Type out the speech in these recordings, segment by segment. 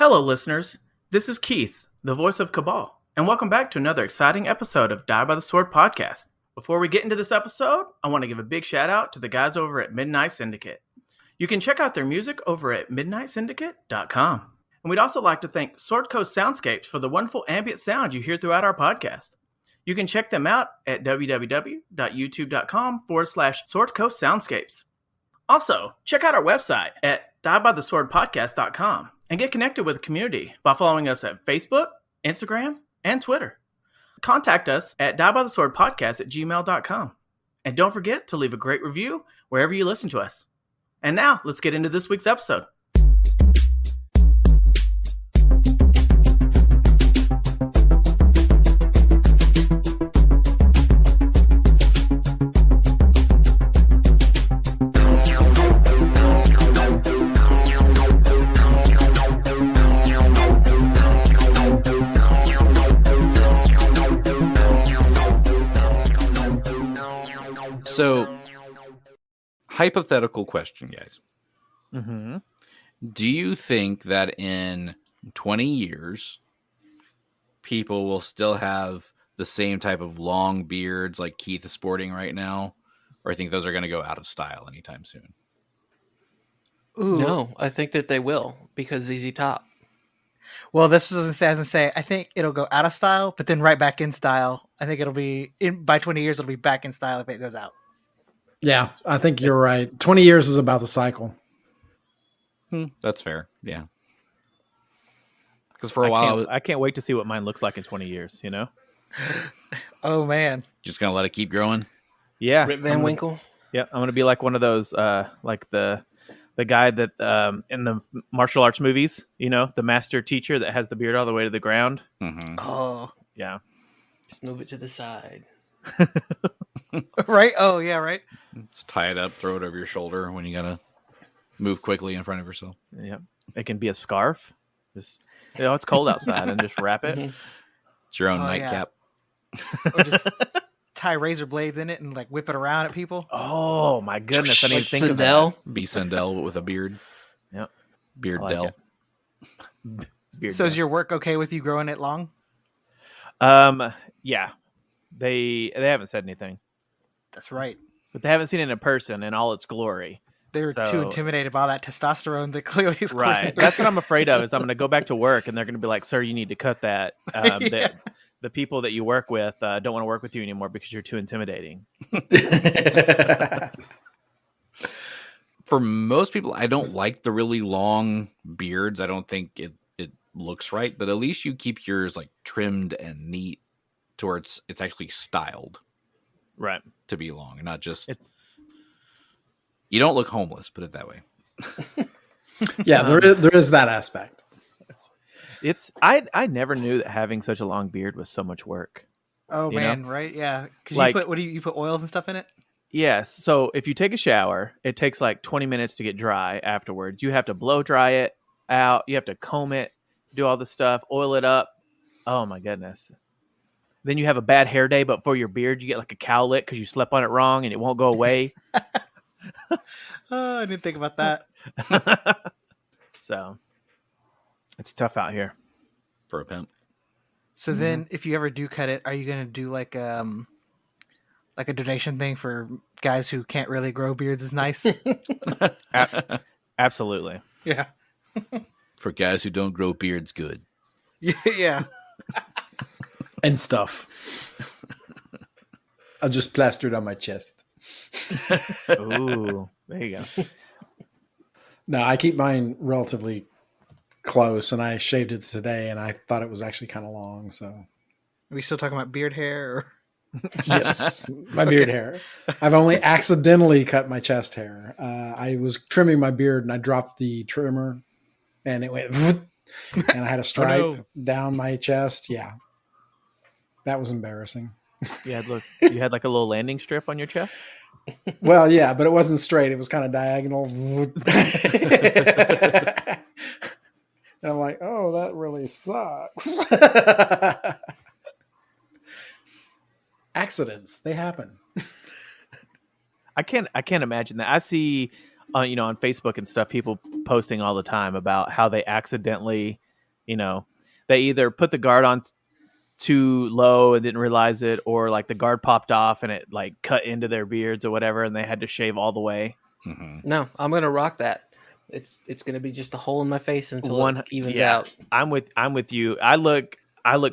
Hello, listeners. This is Keith, the voice of Kabal, and welcome back to another exciting episode of Die by the Sword podcast. Before we get into this episode, I want to give a big shout out to the guys over at Midnight Syndicate. You can check out their music over at midnightsyndicate.com. And we'd also like to thank Sword Coast Soundscapes for the wonderful ambient sound you hear throughout our podcast. You can check them out at www.youtube.com/Sword Coast Soundscapes. Also, check out our website at diebytheswordpodcast.com and get connected with the community by following us at Facebook, Instagram, and Twitter. Contact us at diebytheswordpodcast@gmail.com. And don't forget to leave a great review wherever you listen to us. And now, let's get into this week's episode. So, hypothetical question, guys. Mm-hmm. Do you think that in 20 years, people will still have the same type of long beards like Keith is sporting right now? Or I think those are going to go out of style anytime soon? Ooh. No, I think that they will because ZZ Top. Well, this is as I say. I think it'll go out of style, but then right back in style. I think it'll be by 20 years. It'll be back in style if it goes out. Yeah, I think you're right. 20 years is about the cycle. That's fair. Yeah. Because for a while, I can't wait to see what mine looks like in 20 years, you know? Oh, man. just going to let it keep growing. Yeah. Rip Van Winkle. Yeah, I'm going to be like one of those, like the guy that in the martial arts movies, you know, the master teacher that has the beard all the way to the ground. Mm-hmm. Oh, Yeah. Just move it to the side. right. Oh, yeah, right. Just tie it up, throw it over your shoulder when you got to move quickly in front of yourself. Yeah. It can be a scarf. Just, you know, it's cold outside and just wrap it. It's your own Oh, nightcap. Or just tie razor blades in it and like whip it around at people. Oh, my goodness. I didn't Like even think of that. Sindel. Be Sindel with a beard. Yep. Beard I like Dell. it. Beard So is down. your work okay with you growing it long? Yeah. They haven't said anything, That's right. but they haven't seen it in person in all its glory. They're So- too intimidated by all that testosterone that clearly is coursing Right. through. That's what I'm afraid of. Is I'm going to go back to work and they're going to be like, "Sir, you need to cut that." Yeah. The people that you work with don't want to work with you anymore because you're too intimidating. For most people, I don't like the really long beards. I don't think it looks right, but at least you keep yours like trimmed and neat to where it's actually styled Right. to be long and not just It's- you don't look homeless, put it that way. Yeah, there is that aspect. I never knew that having such a long beard was so much work. Oh You know? man, right? Yeah. Because Like- you put oils and stuff in it? Yes. So if you take a shower, it takes like 20 minutes to get dry afterwards. You have to blow dry it out. You have to comb it, do all this stuff, oil it up. Oh my goodness. Then you have a bad hair day, but for your beard, you get like a cowlick because you slept on it wrong and it won't go away. Oh, I didn't think about that. So it's tough out here. For a pimp. So then, if you ever do cut it, are you gonna do like a donation thing for guys who can't really grow beards as nice? Absolutely. Yeah, For guys who don't grow beards good. yeah. And stuff. I'll just plaster it on my chest. Ooh, there you go. No, I keep mine relatively close, and I shaved it today, and I thought it was actually kind of long. So, Are we still talking about beard hair? Or... yes, my beard hair. I've only accidentally cut my chest hair. I was trimming my beard, and I dropped the trimmer, and it went, and I had a stripe down my chest. Yeah, that was embarrassing. You had like a little landing strip on your chest. Well, yeah, but it wasn't straight. It was kind of diagonal. And I'm like, oh, that really sucks. Accidents, they happen. I can't imagine that. I see, on Facebook and stuff, people posting all the time about how they accidentally They either put the guard on too low and didn't realize it, or like the guard popped off and it like cut into their beards or whatever, and they had to shave all the way. No, I'm gonna rock that. It's gonna be just a hole in my face until it evens out. I'm with you. I look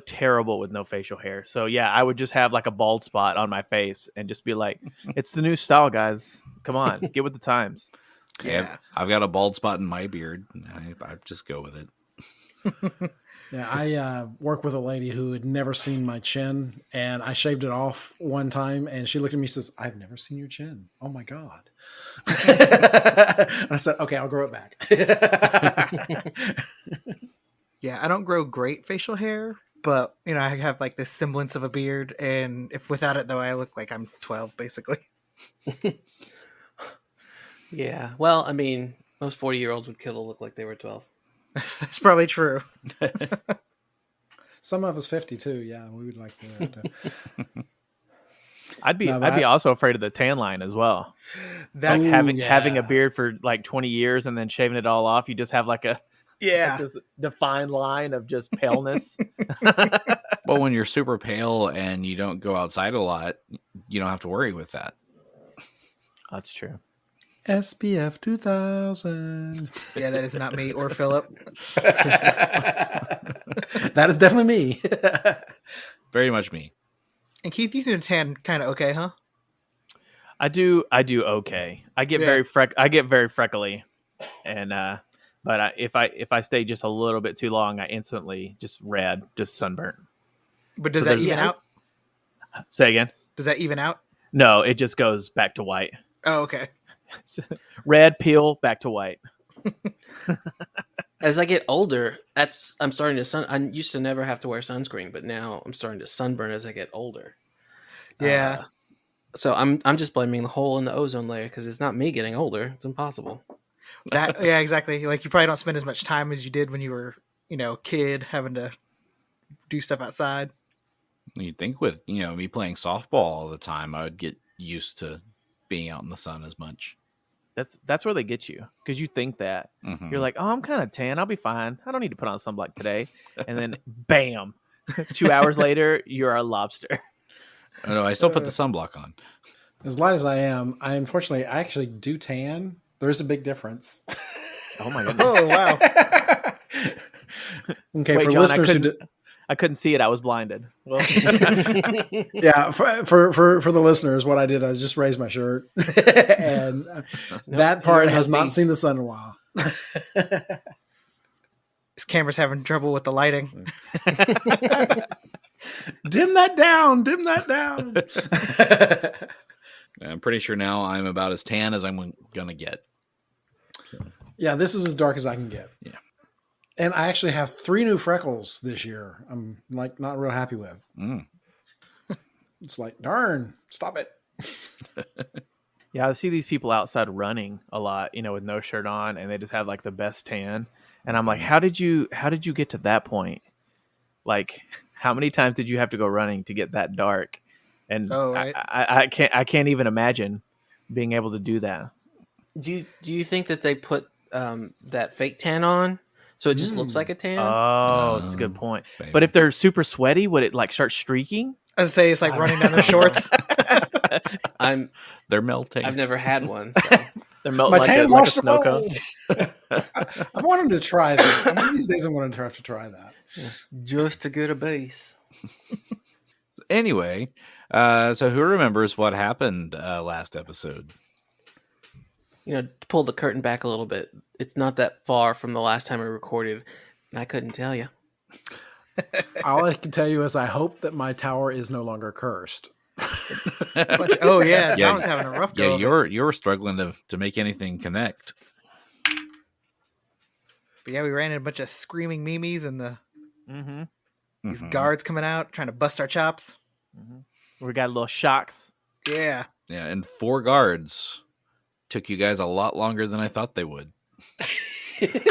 terrible with no facial hair. So yeah, I would just have like a bald spot on my face and just be like, it's the new style, guys. Come on, get with the times. Yeah, I've got a bald spot in my beard. I just go with it. Yeah, I work with a lady who had never seen my chin, and I shaved it off one time, and she looked at me and says, I've never seen your chin. Oh, my God. And I said, okay, I'll grow it back. Yeah, I don't grow great facial hair, but, I have like this semblance of a beard, and if without it, though, I look like I'm 12, basically. Yeah, well, I mean, most 40-year-olds would kill to look like they were 12. That's probably true. Some of us 50 too. Yeah, we would like that. I'd be also afraid of the tan line as well. That's having a beard for like 20 years and then shaving it all off. You just have like this defined line of just paleness. Well, when you're super pale and you don't go outside a lot, you don't have to worry with that. That's true. SPF 2000. Yeah, that is not me or Phillip. That is definitely me. Very much me. And Keith, you seem to tan kind of okay, huh? I do okay. I get very freckly, and but if I stay just a little bit too long, I instantly just sunburnt. But does that even out? Say again. Does that even out? No, it just goes back to white. Oh, okay. Red, peel, back to white. As I get older, I'm starting to I used to never have to wear sunscreen, but now I'm starting to sunburn as I get older. Yeah. So I'm just blaming the hole in the ozone layer because it's not me getting older. It's impossible. Yeah, exactly. Like you probably don't spend as much time as you did when you were, kid having to do stuff outside. You'd think with, me playing softball all the time, I would get used to being out in the sun as much. That's where they get you, because you think that you're like, oh, I'm kind of tan, I'll be fine, I don't need to put on sunblock today, and then bam, 2 hours later you're a lobster. Oh, no, I still put the sunblock on. As light as I am, I actually do tan. There's a big difference. Oh my goodness. Oh wow. Okay, wait, for John, listeners I couldn't see it, I was blinded. Well, yeah, for the listeners, what I did, I just raised my shirt, and that part has not seen the sun in a while. This camera's having trouble with the lighting. Dim that down. I'm pretty sure now I'm about as tan as I'm gonna get. So. Yeah, this is as dark as I can get. Yeah. And I actually have 3 new freckles this year. I'm like not real happy with. It's like, darn, stop it. Yeah, I see these people outside running a lot, with no shirt on, and they just have like the best tan. And I'm like, how did you get to that point? Like, how many times did you have to go running to get that dark? And right. I can't even imagine being able to do that. Do you think that they put that fake tan on? So it just looks like a tan? Oh, that's a good point. Maybe. But if they're super sweaty, would it like start streaking? I was say it's like running down their shorts. They're melting. I've never had one. So. They're melting like a snow cone. I wanted to try that. One of these days I'm going to have to try that. Just to get a base. Anyway, so who remembers what happened last episode? To pull the curtain back a little bit, it's not that far from the last time we recorded, and I couldn't tell you. All I can tell you is I hope that my tower is no longer cursed. Oh yeah, John was having a rough go. Yeah, you're struggling to make anything connect. But yeah, we ran into a bunch of screaming memes and these guards coming out trying to bust our chops. We got little shocks. Yeah. Yeah, and 4 guards took you guys a lot longer than I thought they would.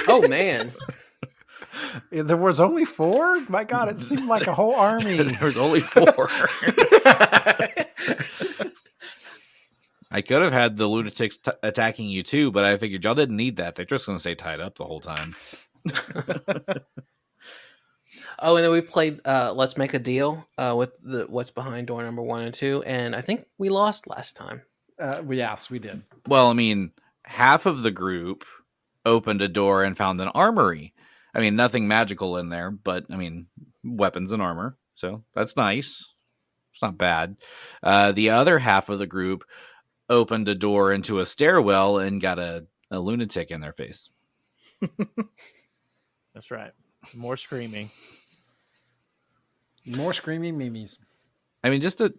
Oh man. There was only 4? My God, it seemed like a whole army. There was only 4. I could have had the lunatics attacking you too, but I figured y'all didn't need that. They're just going to stay tied up the whole time. Oh, and then we played Let's Make a Deal with what's behind door number 1 and 2, and I think we lost last time. Yes, we did. Well, I mean, half of the group opened a door and found an armory. I mean, nothing magical in there, but I mean, weapons and armor. So that's nice. It's not bad. The other half of the group opened a door into a stairwell and got a lunatic in their face. That's right. More screaming. More screaming memes. I mean, just to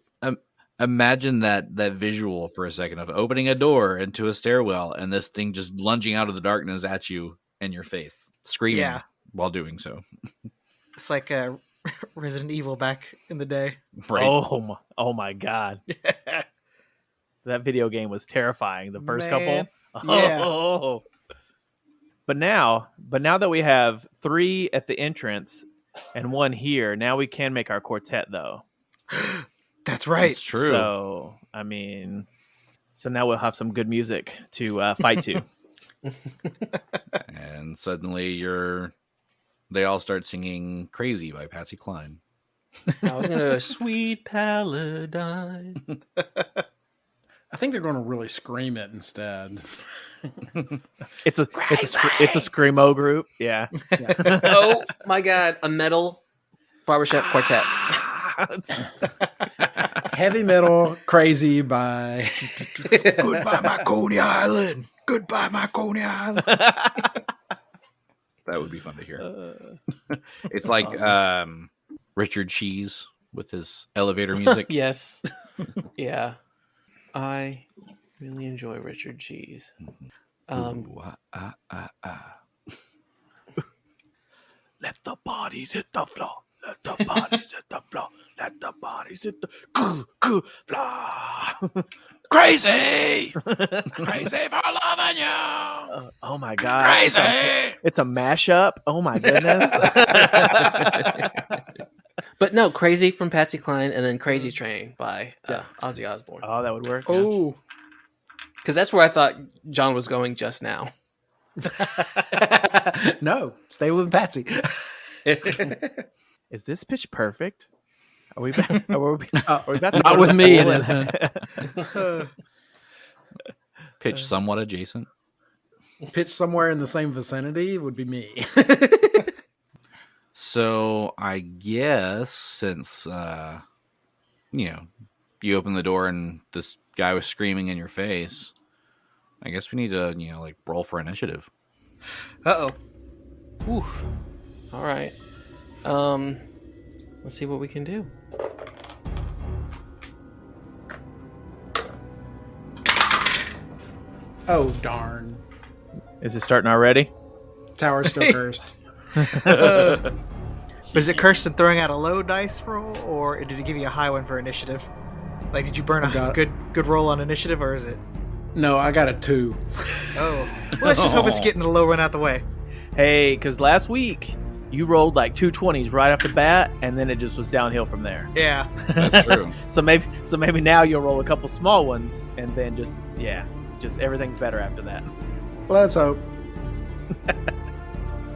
imagine that visual for a second of opening a door into a stairwell and this thing just lunging out of the darkness at you in your face, screaming while doing so. It's like Resident Evil back in the day. Right? Oh my God. That video game was terrifying. The first couple. Yeah. Oh. But now that we have 3 at the entrance and 1 here, now we can make our quartet though. That's right. It's true. So, I mean, now we'll have some good music to fight to. And suddenly they all start singing Crazy by Patsy Cline. I was going to Sweet Paladine. I think they're going to really scream it instead. It's a screamo group. Yeah. Oh my God. A metal barbershop quartet. Heavy metal Crazy by Goodbye, my Coney Island. Goodbye, my Coney Island. That would be fun to hear. It's like awesome. Richard Cheese with his elevator music. Yes. Yeah. I really enjoy Richard Cheese. Let the bodies hit the floor. Let the bodies hit the floor. Let the bodies hit the floor. Crazy! Crazy for loving you! Oh my God. Crazy! It's a mashup. Oh my goodness. But no, Crazy from Patsy Cline and then Crazy Train by Ozzy Osbourne. Oh, that would work. Oh. Because that's where I thought John was going just now. No, stay with Patsy. Is this pitch perfect? Are we back? Are we about to Not go with to me, it school? isn't. Pitch somewhat adjacent. Pitch somewhere in the same vicinity would be me. So I guess since you open the door and this guy was screaming in your face, I guess we need to roll for initiative. Uh-oh. Ooh. All right. Let's see what we can do. Oh, darn. Is it starting already? Tower's still cursed. Was it cursed and throwing out a low dice roll, or did it give you a high one for initiative? Like, did you burn a good roll on initiative, or is it? No, I got a 2. Oh. Well, let's just hope it's getting the low one out the way. Hey, because last week you rolled like 2 20s right off the bat, and then it just was downhill from there. Yeah. That's true. So maybe now you'll roll a couple small ones, and then just everything's better after that. Let's hope.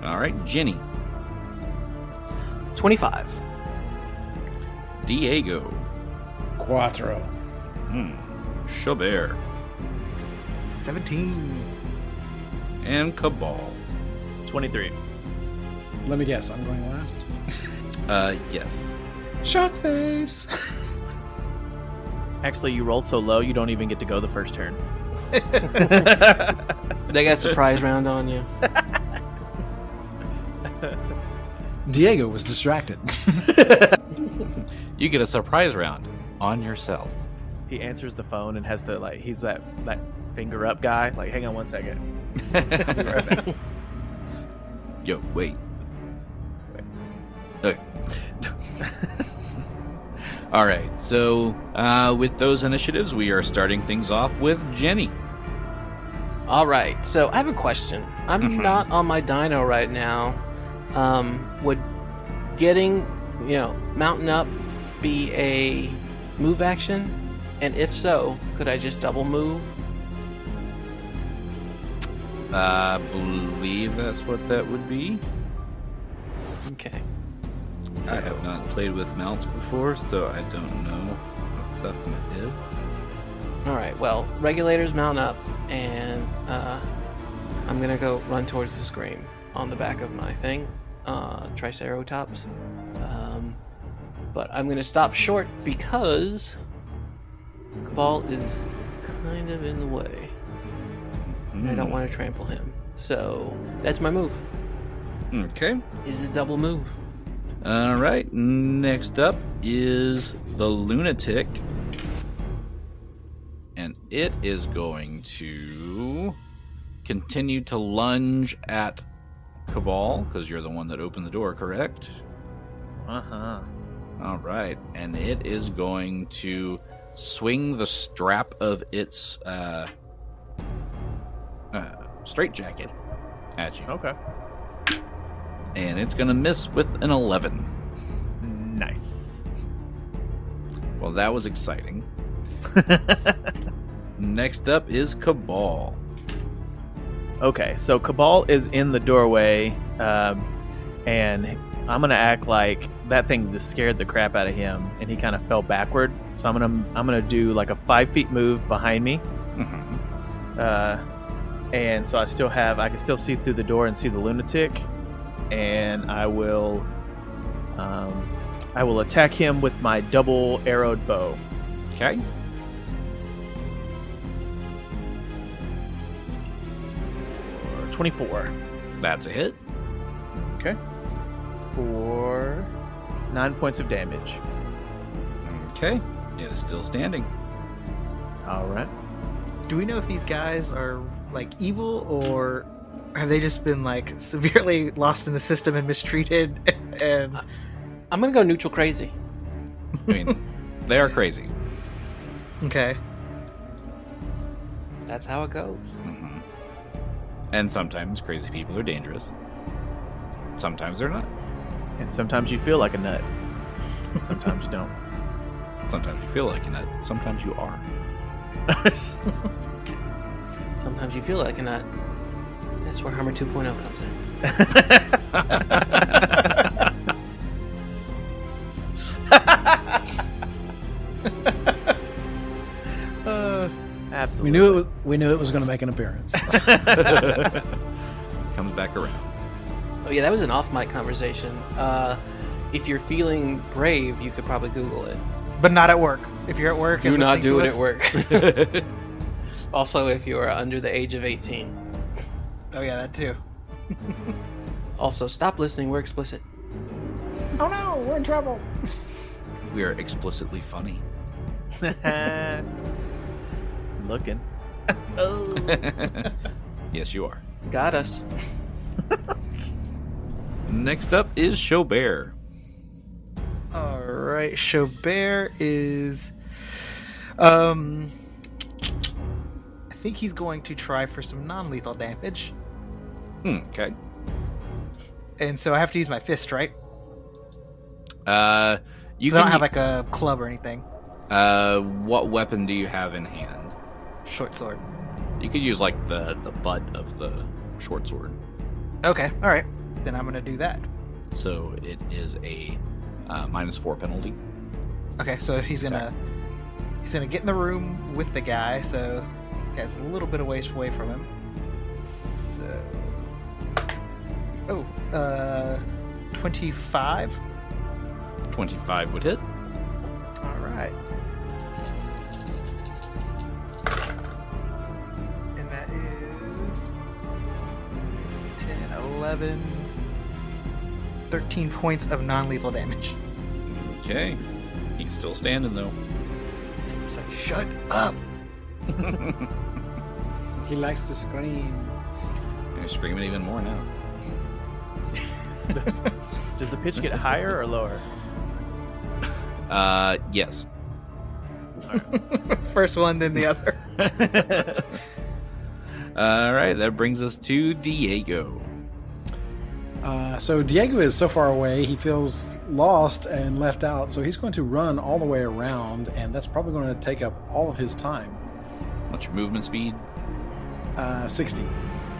All right, Genny. 25. Diego. Quattro. Xo'bere. 17. And Kabal. 23. Let me guess, I'm going last. Yes. Shock face. Actually, you rolled so low you don't even get to go the first turn. They got a surprise round on you. Diego was distracted. You get a surprise round on yourself. He answers the phone and has to he's that finger up guy. Like, hang on one second. I'll be right back. Yo, wait. Okay. All right. So, with those initiatives, we are starting things off with Genny. All right. So I have a question. I'm not on my dino right now. Would getting, mountain up be a move action? And if so, could I just double move? I believe that's what that would be. Okay. I have not played with mounts before, so I don't know off the top of my head. All right. Well, regulators mount up, and I'm gonna go run towards the scream on the back of my thing, Triceratops. But I'm gonna stop short because Kabal is kind of in the way. And I don't want to trample him. So that's my move. Okay. Is a double move. All right. Next up is the Lunatic. And it is going to continue to lunge at Kabal, because you're the one that opened the door, correct? Uh-huh. All right. And it is going to swing the strap of its straitjacket at you. Okay. And it's going to miss with an 11. Nice. Well, that was exciting. Next up is Kabal. Okay, so Kabal is in the doorway, and I'm gonna act like that thing just scared the crap out of him, and he kind of fell backward. So I'm gonna do like a 5 feet move behind me, and so I can still see through the door and see the Lunatic, and I will attack him with my double arrowed bow. Okay. Or 24. That's a hit. Okay. For 9 points of damage. Okay. It is still standing. All right. Do we know if these guys are like evil, or have they just been like severely lost in the system and mistreated? And I'm gonna go neutral crazy. I mean, they are crazy. okay, That's how it goes. Mm-hmm. And sometimes crazy people are dangerous. Sometimes they're not. And sometimes you feel like a nut. Sometimes you don't. Sometimes you feel like a nut. Sometimes you are. Sometimes you feel like a nut. That's where Hammer 2.0 comes in. Absolutely. We knew it was going to make an appearance. Comes back around. Oh yeah, that was an off-mic conversation. If you're feeling brave, you could probably Google it. but not at work. If you're at work, Do and not do it listening at to work. Also, if you are under the age of 18. us- Oh yeah, that too. Also, stop listening. We're explicit. Oh no, we're in trouble. We are explicitly funny. Looking. Oh. Yes, you are. Got us. Next up is Xo'bere. All right, Xo'bere is. I think he's going to try for some non-lethal damage, Okay. and so I have to use my fist, right? You 'Cause I can don't have like a club or anything. what weapon do you have in hand? Short sword. You could use like the butt of the short sword. Okay, all right. Then I'm gonna do that. So it is a -4 penalty. Okay, so he's gonna get in the room with the guy, so the guy's a little bit away from him. So 25. 25 would hit. All right. And that is 10, 11, 13 points of non-lethal damage. Okay. He's still standing though. It's like, shut up! He likes to scream. He's screaming even more now. Does the pitch get higher or lower? Yes. First one, then the other. All right, that brings us to Diego. So Diego is so far away, he feels lost and left out, so he's going to run all the way around, and that's probably going to take up all of his time. What's your movement speed? 60.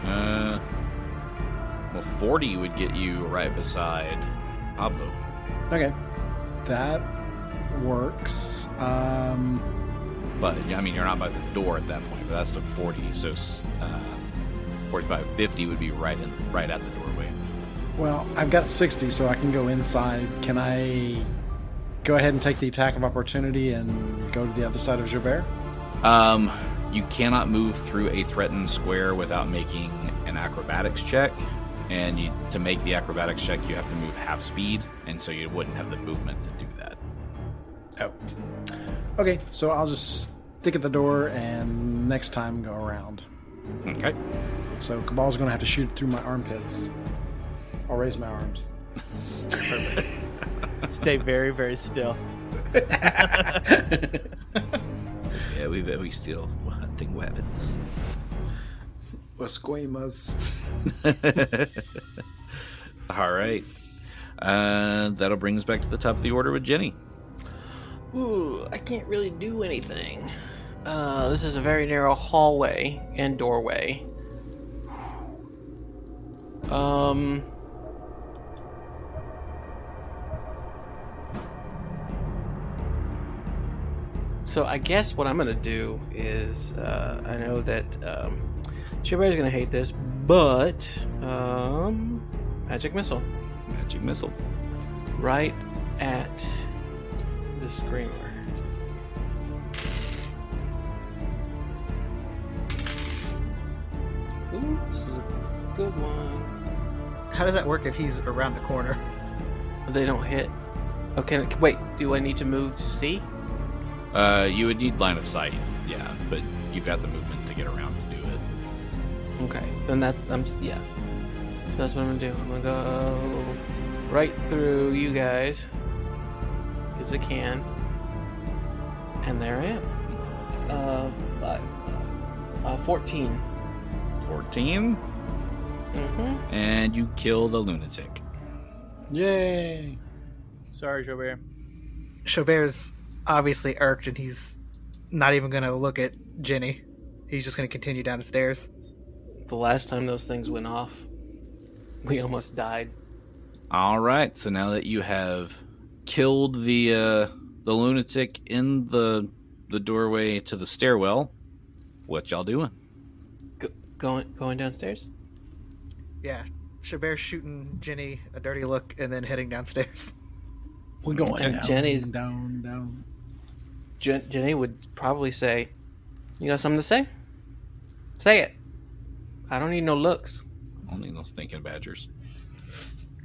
Well, 40 would get you right beside Pablo. Okay. That works. But I mean, you're not by the door at that point. But that's to 40, so 45, 50 would be right at the doorway. Well, I've got 60, so I can go inside. Can I go ahead and take the attack of opportunity and go to the other side of Xo'bere? You cannot move through a threatened square without making an acrobatics check. And to make the acrobatics check, you have to move half speed, and so you wouldn't have the movement to do that. Oh. Okay, so I'll just stick at the door and next time go around. Okay. So Kabal's going to have to shoot through my armpits. I'll raise my arms. Stay very, very still. Yeah, we steal hunting weapons. Esquemas. All right. That'll bring us back to the top of the order with Genny. Ooh, I can't really do anything. This is a very narrow hallway and doorway. So I guess what I'm gonna do is, I know that Xo'bere's gonna hate this, but magic missile right at the screamer. Ooh, this is a good one. How does that work if he's around the corner? They don't hit. Okay, wait. Do I need to move to see? You would need line of sight, yeah, but you've got the movement to get around to do it. Okay, then yeah. So that's what I'm gonna do. I'm gonna go right through you guys, because I can. And there I am. 14. 14. Mm-hmm. And you kill the lunatic. Yay! Sorry, Xo'bere. Xo'bere's obviously irked, and he's not even going to look at Genny. He's just going to continue down the stairs. The last time those things went off, we almost died. All right. So now that you have killed the lunatic in the doorway to the stairwell, what y'all doing? Going downstairs? Yeah. Xo'bere's shooting Genny a dirty look and then heading downstairs. We're going And down, Jenny's- down. Genny would probably say, "You got something to say? Say it. I don't need no looks." Only those thinking badgers.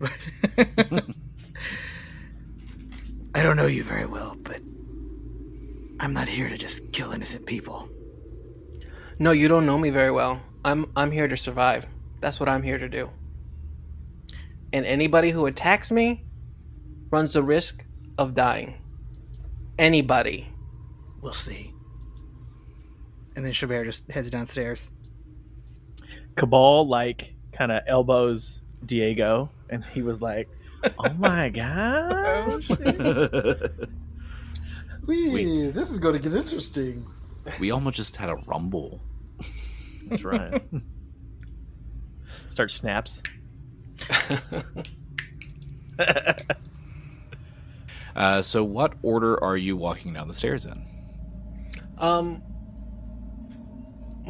I don't know you very well, but I'm not here to just kill innocent people. No, you don't know me very well. I'm here to survive. That's what I'm here to do. And anybody who attacks me runs the risk of dying. Anybody. We'll see. And then Xo'bere just heads downstairs. Kabal kind of elbows Diego, and he was like, "Oh my gosh!" Wee, this is going to get interesting. We almost just had a rumble. That's right. Start snaps. So what order are you walking down the stairs in?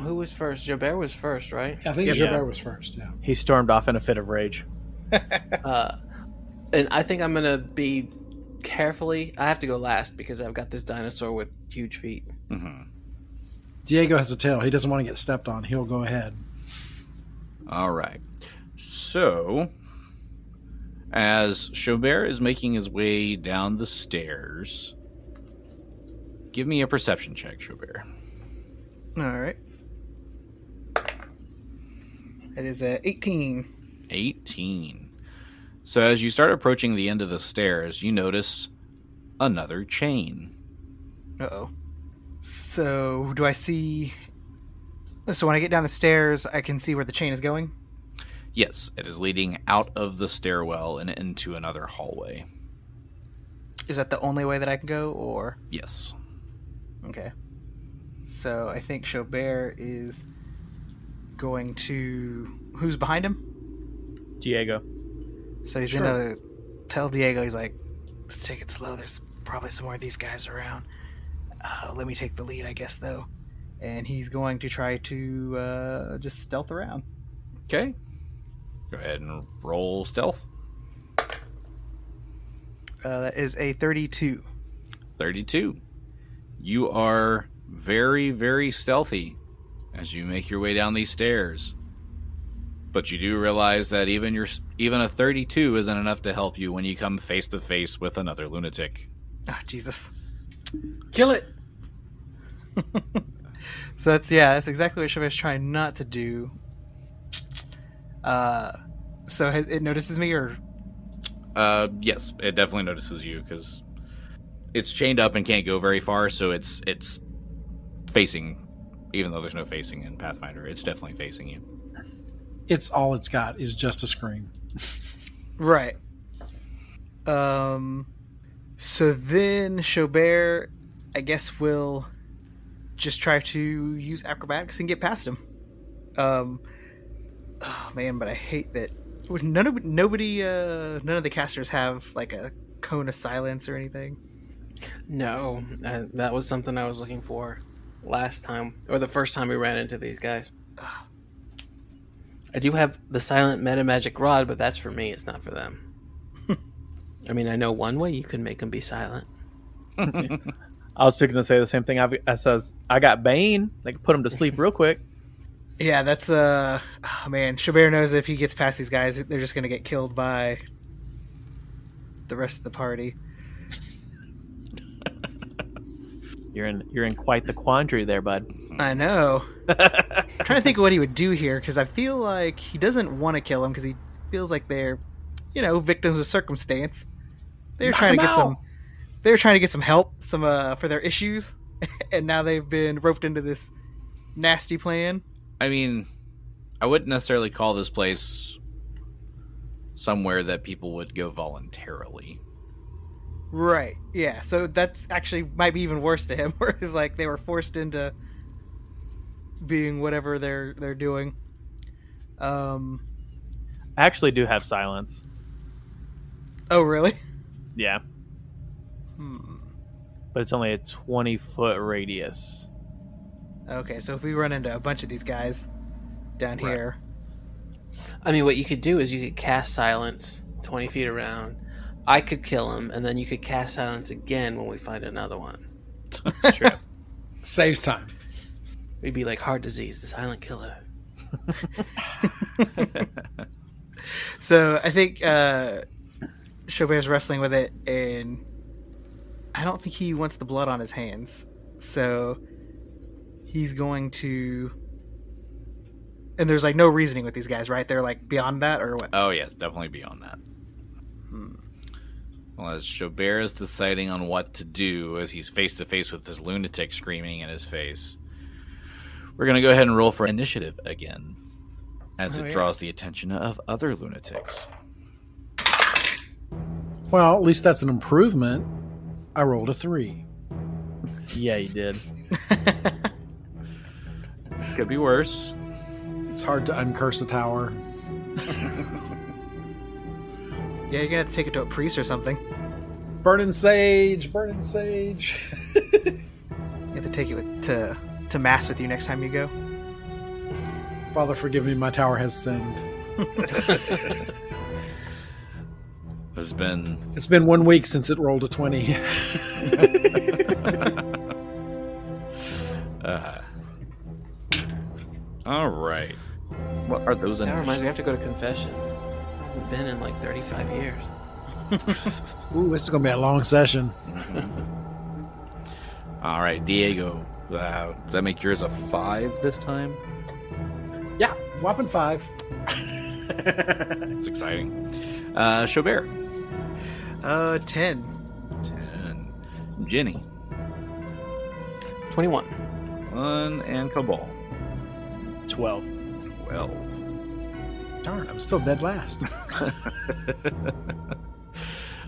Who was first? Xo'bere was first, right? I think Yeah. Xo'bere was first, yeah. He stormed off in a fit of rage. And I think I'm gonna be carefully. I have to go last because I've got this dinosaur with huge feet. Mm-hmm. Diego has a tail. He doesn't want to get stepped on. He'll go ahead. All right. So, as Xo'bere is making his way down the stairs, give me a perception check, Xo'bere. All right. It is 18. 18. So as you start approaching the end of the stairs, you notice another chain. Uh-oh. So, do I see... So when I get down the stairs, I can see where the chain is going? Yes, it is leading out of the stairwell and into another hallway. Is that the only way that I can go, or... Yes. Okay. So, I think Xo'bere is going to... Who's behind him? Diego. So he's Sure. gonna tell Diego, he's like, let's take it slow. There's probably some more of these guys around. Let me take the lead, I guess, though. And he's going to try to just stealth around. Okay. Go ahead and roll stealth. That is a 32. 32. You are very, very stealthy as you make your way down these stairs. But you do realize that even a 32 isn't enough to help you when you come face to face with another lunatic. Oh, Jesus. Kill it. So that's exactly what Xo'bere's trying not to do. So it notices me, or? Yes, it definitely notices you because it's chained up and can't go very far. So it's facing, even though there's no facing in Pathfinder, it's definitely facing you. It's all it's got is just a scream. Right. So then Xo'bere, I guess, will just try to use acrobatics and get past him. Oh man, but I hate that none of the casters have like a cone of silence or anything. No, that was something I was looking for last time, or the first time we ran into these guys. I do have the silent meta magic rod, but that's for me. It's not for them. I mean, I know one way you can make them be silent. I was fixing to say the same thing. I got Bane. They can put him to sleep real quick. Yeah, that's oh man. Xo'bere knows if he gets past these guys, they're just gonna get killed by the rest of the party. You're in quite the quandary there, bud. I know. I'm trying to think of what he would do here, because I feel like he doesn't want to kill him because he feels like they're, victims of circumstance. They're trying to get some help, for their issues, and now they've been roped into this nasty plan. I mean, I wouldn't necessarily call this place somewhere that people would go voluntarily. Right, yeah. So that's actually might be even worse to him, where it's like they were forced into being whatever they're doing. I actually do have silence. Oh, really? Yeah. But it's only a 20-foot radius. Okay, so if we run into a bunch of these guys down here... I mean, what you could do is you could cast silence 20 feet around. I could kill him, and then you could cast silence again when we find another one. That's true. Saves time. We'd be like Heart Disease, the silent killer. So I think Xo'bere's wrestling with it, and I don't think he wants the blood on his hands. So he's going to... And there's like no reasoning with these guys, right? They're like beyond that, or what? Oh yes, definitely beyond that. Well, as Xo'bere is deciding on what to do as he's face to face with this lunatic screaming in his face, we're going to go ahead and roll for initiative again, as it draws the attention of other lunatics. Well, at least that's an improvement. I rolled a 3. Yeah, you did. Could be worse. It's hard to uncurse a tower. Yeah, you're gonna have to take it to a priest or something. Burning sage, burning sage. You have to take it to mass with you next time you go. Father, forgive me, my tower has sinned. It's been 1 week since it rolled a 20. All right. What are those? That reminds me, I have to go to confession. I haven't been in like 35 years. Ooh, this is going to be a long session. All right, Diego. Does that make yours a 5 this time? Yeah, whopping 5. It's exciting. Xo'bere. 10. 10. Genny. 21. 1 and Kabal. 12. 12. Darn, I'm still dead last.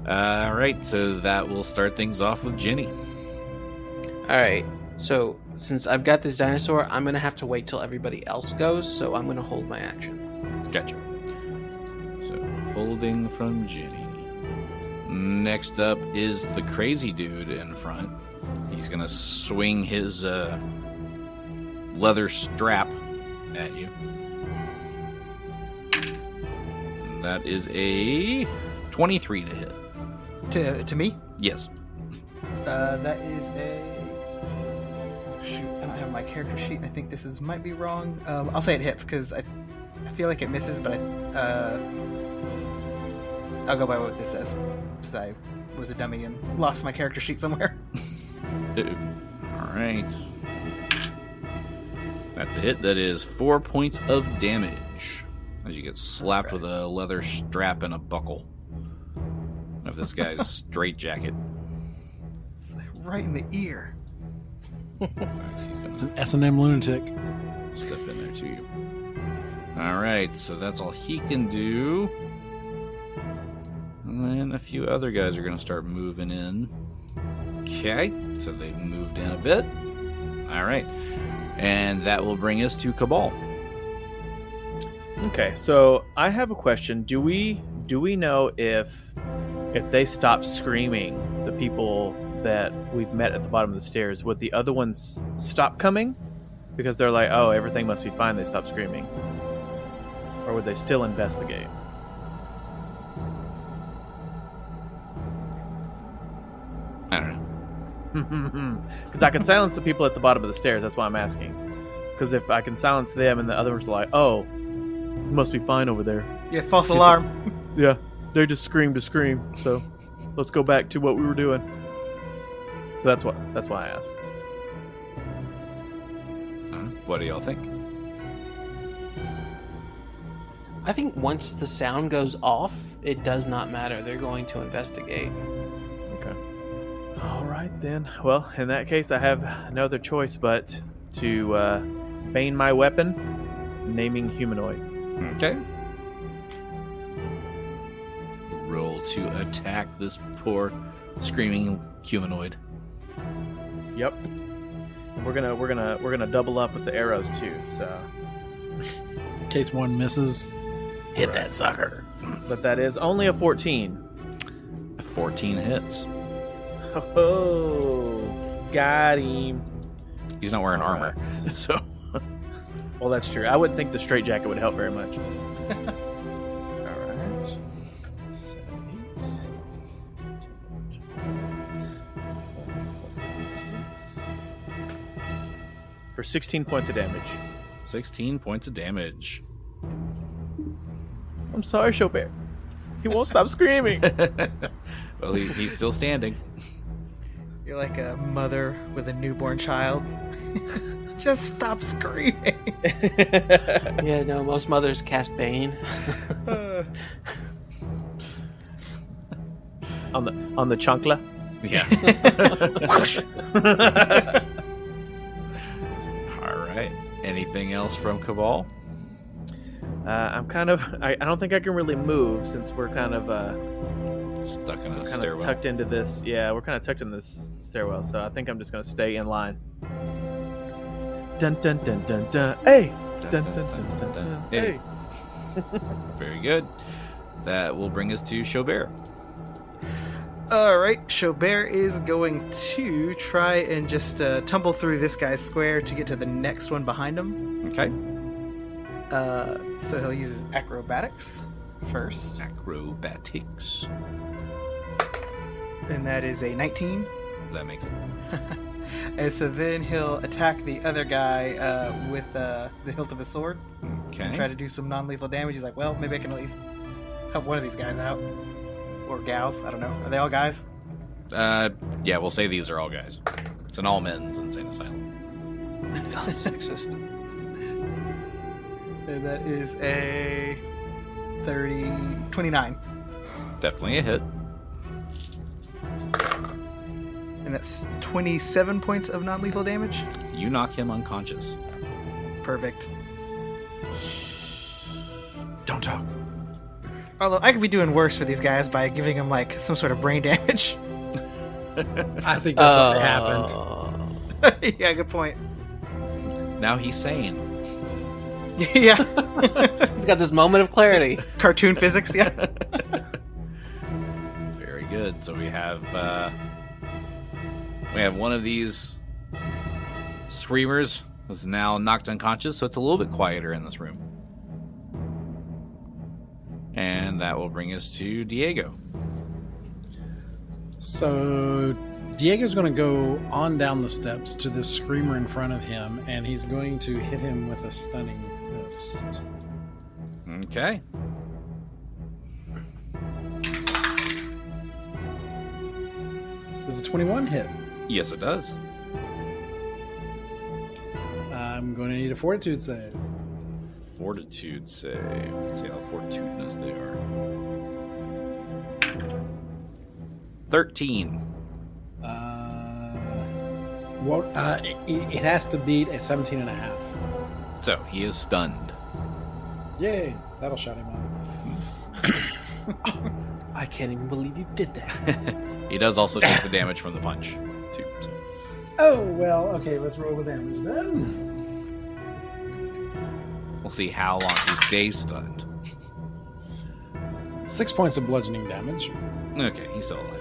All right, so that will start things off with Genny. All right. So since I've got this dinosaur, I'm gonna have to wait till everybody else goes. So I'm gonna hold my action. Gotcha. So holding from Genny. Next up is the crazy dude in front. He's going to swing his leather strap at you. That is a 23 to hit. To me? Yes. That is a... Shoot, I don't have my character sheet, and I think this might be wrong. I'll say it hits, because I feel like it misses, but I'll go by what this says, because I was a dummy and lost my character sheet somewhere. Alright. That's a hit. That is 4 points of damage. As you get slapped with a leather strap and a buckle of this guy's straitjacket. It's like right in the ear. It's an S&M lunatic. Step in there to you. Alright, so that's all he can do. And then a few other guys are going to start moving in. Okay, so they've moved in a bit. Alright. And that will bring us to Kabal. Okay, so I have a question. Do we know if they stop screaming, the people that we've met at the bottom of the stairs, would the other ones stop coming? Because they're like, oh, everything must be fine, they stop screaming. Or would they still investigate? I don't know. Because I can silence the people at the bottom of the stairs, that's why I'm asking. Because if I can silence them and the others are like, oh, it must be fine over there. Yeah, false alarm. Yeah, they just scream to scream, so let's go back to what we were doing. So that's why I asked. What do y'all think? I think once the sound goes off, it does not matter. They're going to investigate. Okay. All right, then. Well, in that case, I have no other choice but to feign my weapon, naming humanoid. Okay. Roll to attack this poor screaming humanoid. Yep. We're gonna double up with the arrows too. So, In case one misses, hit that sucker. but that is only a 14. 14 hits. Oh, got him. He's not wearing armor, so. Well, that's true. I wouldn't think the straitjacket would help very much. All right. For 16 points of damage. 16 points of damage. I'm sorry, Xo'bere. He won't stop screaming. Well, he's still standing. You're like a mother with a newborn child. Just stop screaming. Yeah, no, most mothers cast Bane. on the chunkla. Yeah. All right. Anything else from Kabal? I'm kind of. I don't think I can really move since we're kind of Stuck in a kind stairwell. of tucked into this. Yeah, we're kind of tucked in this stairwell. So I think I'm just gonna stay in line. Dun dun dun dun dun. Hey. Dun dun dun dun dun. Hey. Very good. That will bring us to Xo'bere. Alright, Xo'bere is going to try and just tumble through this guy's square to get to the next one behind him. Okay. So he'll use his acrobatics first. Acrobatics. And that is a 19. That makes it. And so then he'll attack the other guy with the hilt of his sword. Okay. And try to do some non-lethal damage. He's like, well, maybe I can at least help one of these guys out. Or gals, I don't know. Are they all guys? Yeah, we'll say these are all guys. It's an all men's insane asylum. Sexist. And that is a 29. Definitely a hit. And that's 27 points of non-lethal damage. You knock him unconscious. Perfect. Don't talk. Although I could be doing worse for these guys by giving them like some sort of brain damage. I think that's already happened. Yeah, good point. Now he's sane. Yeah. He's got this moment of clarity. Cartoon physics, yeah. Very good. So we have one of these screamers is now knocked unconscious, so it's a little bit quieter in this room. And that will bring us to Diego. So Diego's going to go on down the steps to this screamer in front of him, and he's going to hit him with a stunning fist. Okay. Does a 21 hit? Yes, it does. I'm going to need a fortitude save. Fortitude save. Let's see how fortitudinous they are. 13. It has to beat a 17 and a half. So he is stunned. Yay! That'll shut him up. I can't even believe you did that. He does also take the damage from the punch, too. So. Oh, well, okay, let's roll the damage then. We'll see how long he stays stunned. 6 points of bludgeoning damage. Okay, he's still alive.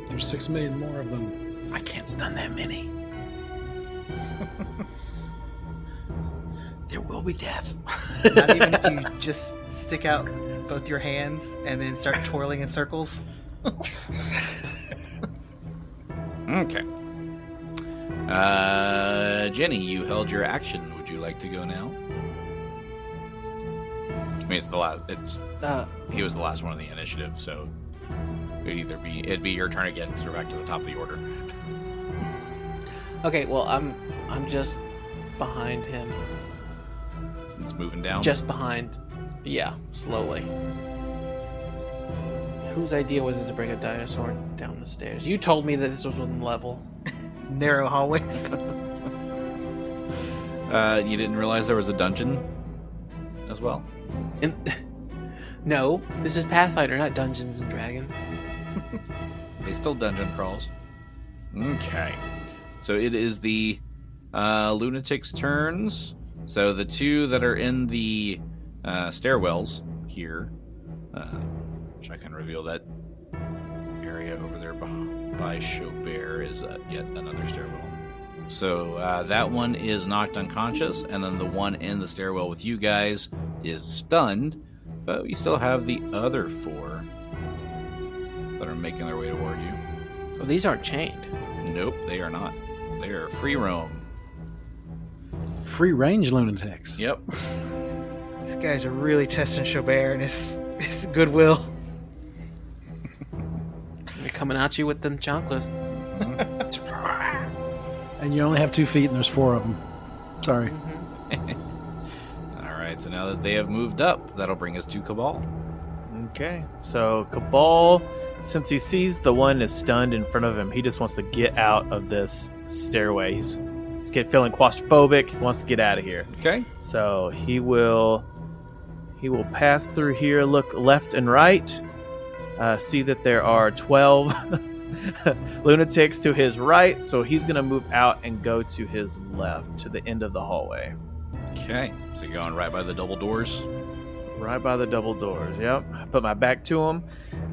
There's 6 million more of them. I can't stun that many. There will be death. Not even if you just stick out both your hands and then start twirling in circles. Okay. Genny, you held your action. Would you like to go now? I mean, it's the last. He was the last one of the initiative, so it'd be your turn again because we're back to the top of the order. Okay, well, I'm just behind him. It's moving down. Just behind. Yeah, slowly. Whose idea was it to bring a dinosaur down the stairs? You told me that this was one level. It's narrow hallways. You didn't realize there was a dungeon as well? No, this is Pathfinder, not Dungeons and Dragons. They still dungeon crawls. Okay. So it is the Lunatic's turns. So the two that are in the stairwells here, which I can reveal that area over there by Xo'bere is yet another stairwell. So that one is knocked unconscious, and then the one in the stairwell with you guys is stunned, but we still have the other 4 that are making their way toward you. Well, these aren't chained. Nope, they are not. They are free roam. Free range lunatics. Yep. These guys are really testing Xo'bere and his goodwill. They're coming at you with them chocolates. And you only have 2 feet, and there's 4 of them. Sorry. All right, so now that they have moved up, that'll bring us to Kabal. Okay, so Kabal, since he sees the one is stunned in front of him, he just wants to get out of this stairway. He's feeling claustrophobic. He wants to get out of here. Okay. So he will pass through here, look left and right, see that there are 12 lunatics to his right. So he's going to move out and go to his left to the end of the hallway. Okay, so you're going right by the double doors. Right by the double doors, yep. I put my back to him,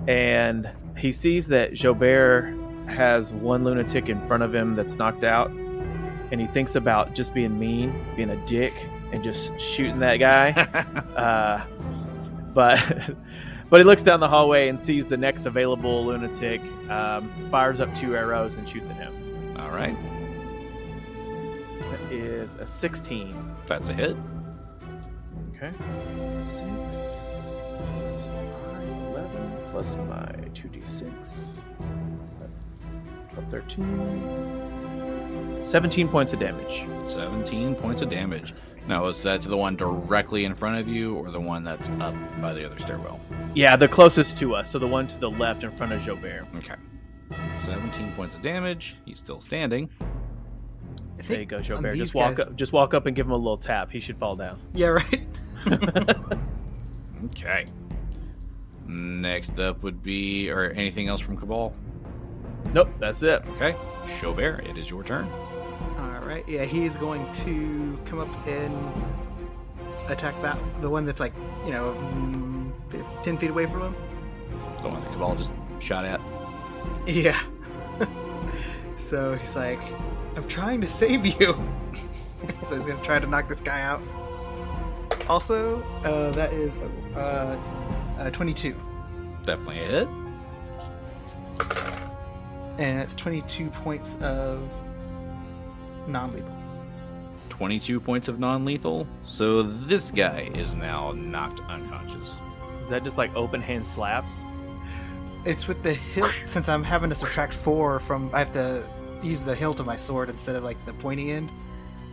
and he sees that Xo'bere has one lunatic in front of him that's knocked out, and he thinks about just being mean, being a dick, and just shooting that guy. But he looks down the hallway and sees the next available lunatic, fires up 2 arrows and shoots at him. All right. That is a 16. That's a hit. Okay. 6, 11, plus my 2d6. 12, 13. 17 points of damage. 17 points of damage. Now, is that to the one directly in front of you or the one that's up by the other stairwell? Yeah, the closest to us. So the one to the left in front of Xo'bere. Okay. 17 points of damage. He's still standing. There you go, Xo'bere. Just walk up and give him a little tap. He should fall down. Yeah, right. Okay. Next up would be, or anything else from Kabal? Nope, that's it. Okay. Xo'bere, it is your turn. All right. Yeah, he's going to come up and attack the one that's 10 feet away from him. The one that Kabal just shot at. Yeah. So he's like, I'm trying to save you. So he's gonna try to knock this guy out. Also, that is 22. Definitely a hit. And that's 22 points of non-lethal. 22 points of non-lethal. So this guy is now knocked unconscious. Is that just like open hand slaps? It's with the hilt, since I'm having to subtract 4 from, I have to use the hilt of my sword instead of like the pointy end.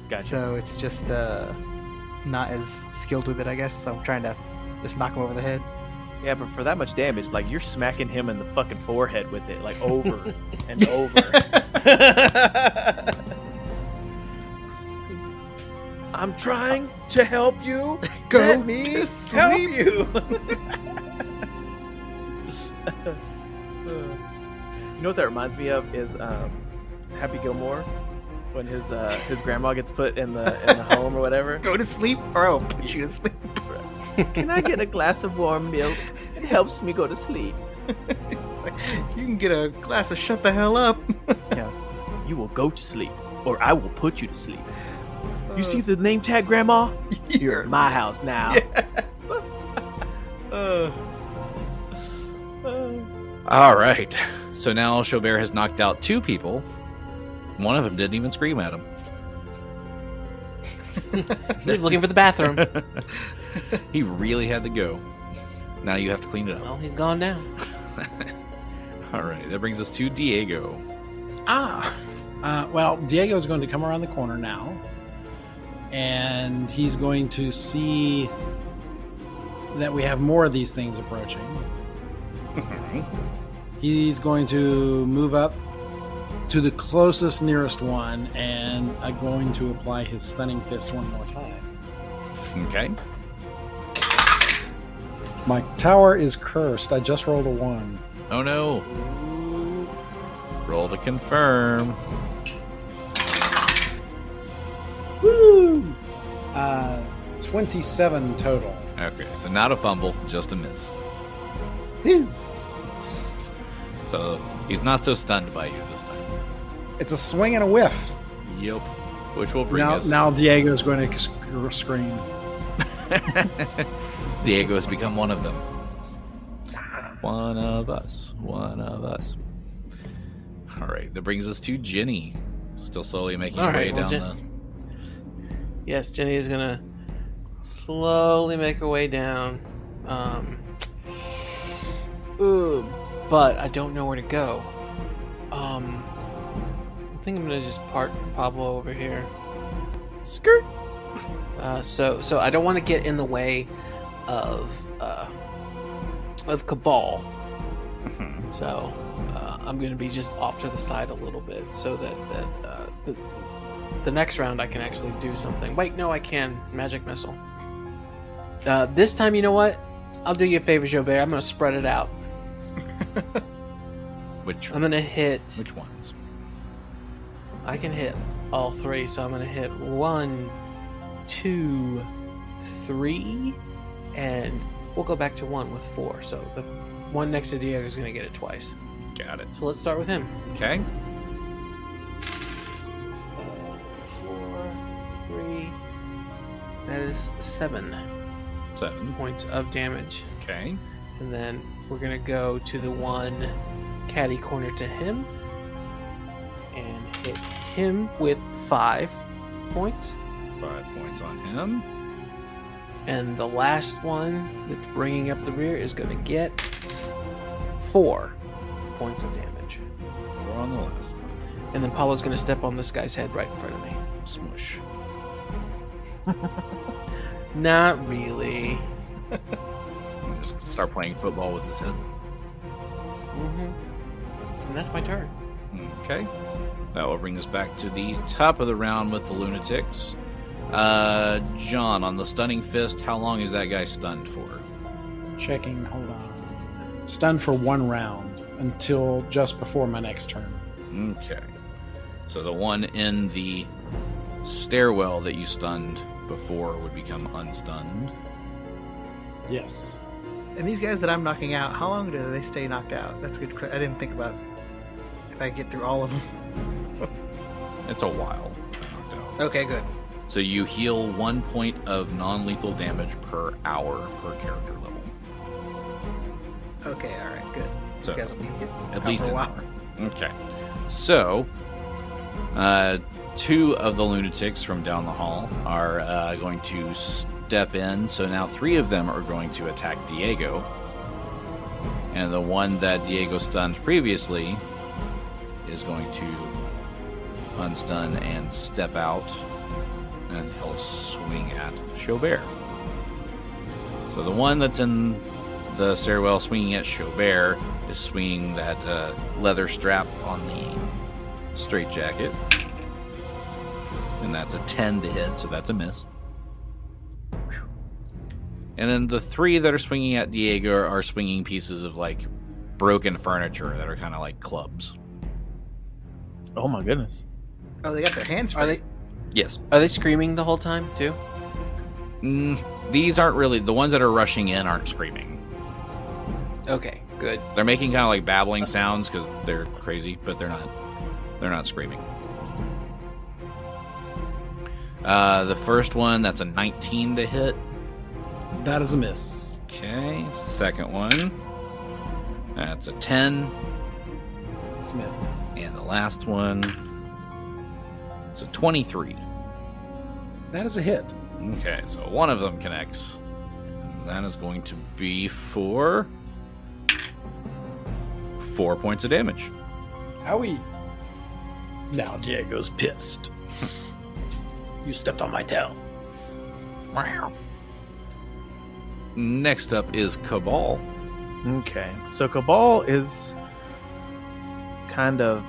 Gotcha. So it's just not as skilled with it, I guess. So I'm trying to just knock him over the head. Yeah, but for that much damage, like you're smacking him in the fucking forehead with it, like over and over. I'm trying to help you. Go Let me to sleep. help you. You know what that reminds me of is Happy Gilmore when his grandma gets put in the home or whatever. Go to sleep, or I'll put you to sleep. Can I get a glass of warm milk? It helps me go to sleep. It's like, you can get a glass of shut the hell up. Yeah. You will go to sleep, or I will put you to sleep. You see the name tag, Grandma? You're at my house now. Yeah. All right. So now Xo'bere has knocked out 2 people. One of them didn't even scream at him. He's looking for the bathroom. He really had to go. Now you have to clean it up. Well, he's gone now. All right. That brings us to Diego. Well, Diego's going to come around the corner now. And he's going to see that we have more of these things approaching. He's going to move up to the closest nearest one, and I'm going to apply his stunning fist one more time. Okay. My tower is cursed. I just rolled a 1. Oh no. Roll to confirm. Woo! 27 total. Okay, so not a fumble, just a miss. Whew. So he's not so stunned by you this time. It's a swing and a whiff. Yep. Which will bring us... Now Diego's going to scream. Diego has become one of them. One of us. All right, that brings us to Genny. Still slowly making her way down the... Yes, Genny is gonna slowly make her way down. But I don't know where to go. I think I'm gonna just park Pablo over here. Skirt. So I don't want to get in the way of Kabal. So I'm going to be just off to the side a little bit, so that the next round I can actually do something. Wait, no, I can. Magic missile. This time, you know what? I'll do you a favor, Xo'bere. I'm going to spread it out. I'm going to hit... Which ones? I can hit all 3, so I'm going to hit 1, 2, 3, and we'll go back to 1 with 4. So the one next to Diego is going to get it twice. Got it. So let's start with him. Okay. 4, 3. That is 7 points of damage. Okay. And then we're going to go to the one catty corner to him and hit him with 5 points. 5 points on him. And the last one that's bringing up the rear is going to get 4 points of damage. 4 on the last one. And then Pablo's going to step on this guy's head right in front of me. Smush. Not really. Just start playing football with his head. And that's my turn. Okay. That will bring us back to the top of the round with the Lunatics. John, on the stunning fist, how long is that guy stunned for? Checking, hold on. Stunned for 1 round until just before my next turn. Okay. So the one in the stairwell that you stunned before would become unstunned. Yes. And these guys that I'm knocking out, how long do they stay knocked out? That's a good. I didn't think about if I get through all of them. It's a while. Okay, good. So you heal 1 point of non-lethal damage per hour per character level. Okay, all right, good. So, These guys will be at out least for a an while. hour. Okay. So, 2 of the lunatics from down the hall are going to step in. So now 3 of them are going to attack Diego. And the one that Diego stunned previously is going to unstun and step out. And he'll swing at Xo'bere. So the one that's in the stairwell swinging at Xo'bere is swinging that leather strap on the straitjacket. And that's a 10 to hit, so that's a miss. And then the 3 that are swinging at Diego are swinging pieces of, like, broken furniture that are kind of like clubs. Oh my goodness. Oh, they got their hands free. Are they Yes. are they screaming the whole time too? These aren't really... The ones that are rushing in aren't screaming. Okay, good. They're making kind of like babbling sounds because they're crazy, but they're not screaming. The first one, that's a 19 to hit. That is a miss. Okay. Second one, that's a 10. It's a miss. And the last one, it's a 23. That is a hit. Okay, so one of them connects. And that is going to be for 4 points of damage. Owie. Now Diego's pissed. You stepped on my tail. Next up is Kabal. Okay, so Kabal is kind of...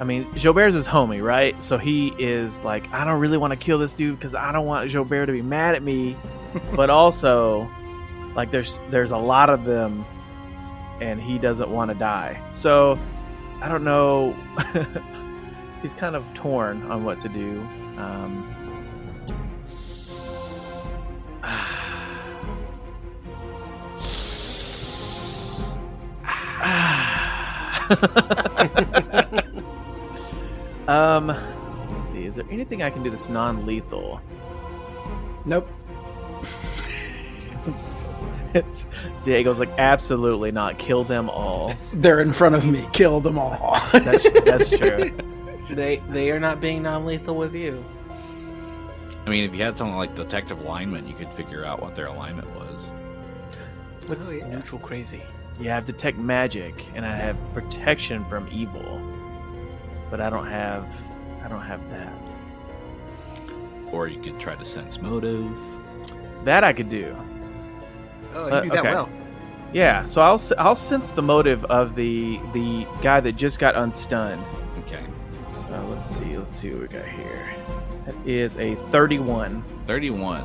I mean, Xo'bere's his homie, right? So he is like, I don't really want to kill this dude because I don't want Xo'bere to be mad at me. But also, like, there's a lot of them, and he doesn't want to die. So, I don't know. He's kind of torn on what to do. Let's see. Is there anything I can do that's non-lethal? Nope. Diego's like, absolutely not. Kill them all. They're in front of me. Kill them all. That's true. They are not being non-lethal with you. I mean, if you had something like detective alignment, you could figure out what their alignment was. What's Oh, yeah. neutral crazy? Yeah, I have detect magic, and I have protection from evil, but I don't have that. Or you could try to sense motive. That I could do. Oh, you do that okay. well. Yeah, so I'll sense the motive of the guy that just got unstunned. Okay. So let's see what we got here. That is a 31. 31.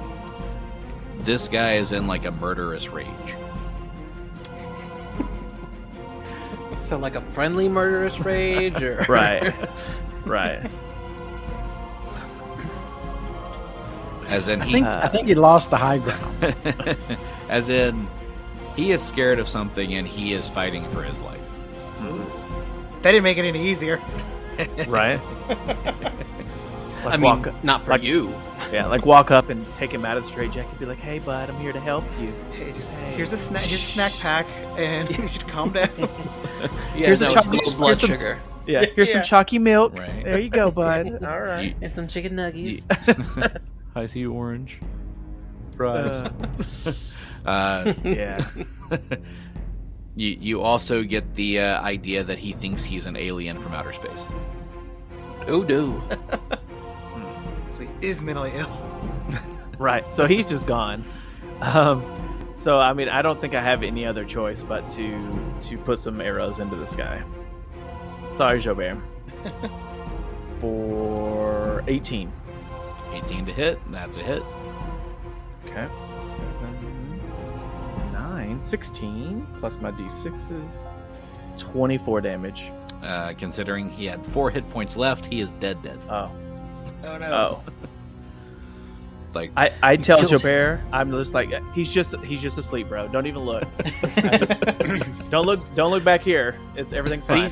This guy is in like a murderous rage. So like a friendly murderous rage, or Right. As in I think he lost the high ground. as in he is scared of something and he is fighting for his life. That didn't make it any easier. Right. I mean, not for like- you. Yeah, like walk up and take him out of the straitjacket and be like, "Hey, bud, I'm here to help you." Hey, here's a snack pack, and just calm down. Yeah, Here's no, a it's chocolate- low blood here's some- sugar Yeah, here's some chalky milk. Right. There you go, bud. All right. and some chicken nuggets. I see orange. Yeah. You also get the idea that he thinks he's an alien from outer space. Oh no! So he is mentally ill. Right. So he's just gone. So I mean, I don't think I have any other choice but to put some arrows into this guy. Sorry, Xo'bere. For 18. 18 to hit. That's a hit. Okay. 7, 9, 16 plus my d6s. 24 damage. Considering he had 4 hit points left, he is dead. Oh. Oh no. Oh. Like I tell killed him. Xo'bere, I'm just like, he's just asleep, bro. Don't even look. Don't look back here. Everything's fine.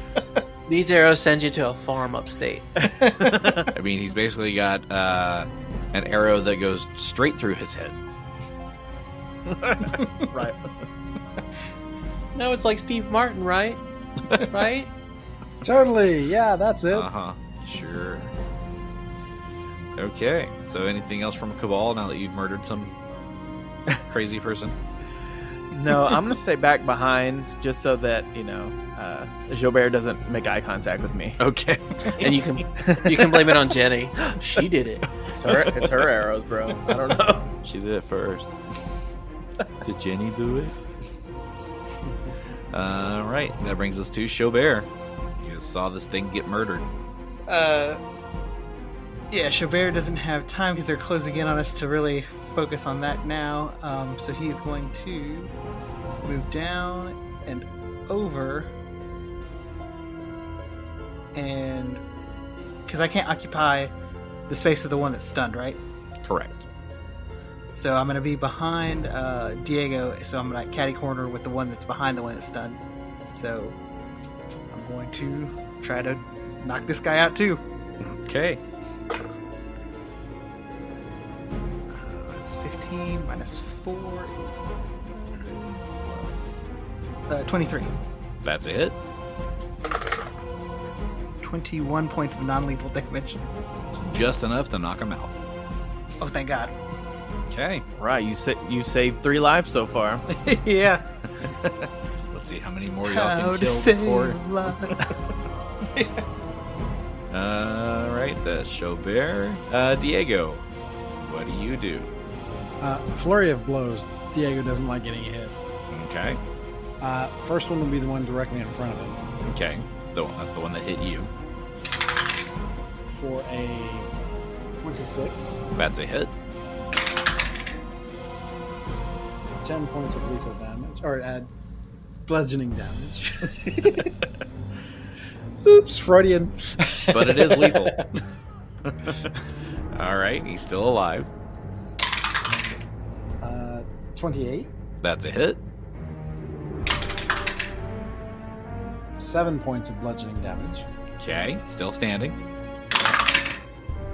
These arrows send you to a farm upstate. I mean, he's basically got an arrow that goes straight through his head. Right. No, it's like Steve Martin, right? Right? Totally. Yeah, that's it. Sure. Okay. So, anything else from Kabal now that you've murdered some crazy person? No, I'm gonna stay back behind just so that Xo'bere doesn't make eye contact with me. Okay. And you can blame it on Genny. She did it. It's her arrows, bro. I don't know. She did it first. Did Genny do it? Right. That brings us to Xo'bere. You just saw this thing get murdered. Yeah, Xo'bere doesn't have time because they're closing in on us to really focus on that now. So he's going to move down and over, and because I can't occupy the space of the one that's stunned, right? Correct. So I'm going to be behind Diego, so I'm going to catty corner with the one that's behind the one that's stunned. So I'm going to try to knock this guy out too. Okay. That's 15 minus 4 is 23. That's a hit. 21 points of non-lethal damage. Just enough to knock him out. Oh, thank God. Okay. Right, you saved 3 lives so far. Yeah. Let's see how many more y'all How can to kill save before. life. Right, that's Xo'bere. Diego, what do you do? Flurry of blows. Diego doesn't like getting hit. Okay. First one will be the one directly in front of him. Okay. That's the one that hit you. For a 26. That's a hit. 10 points of lethal damage. Or bludgeoning damage. Oops, Freudian. But it is lethal. All right, he's still alive. 28. That's a hit. 7 points of bludgeoning damage. Okay, still standing.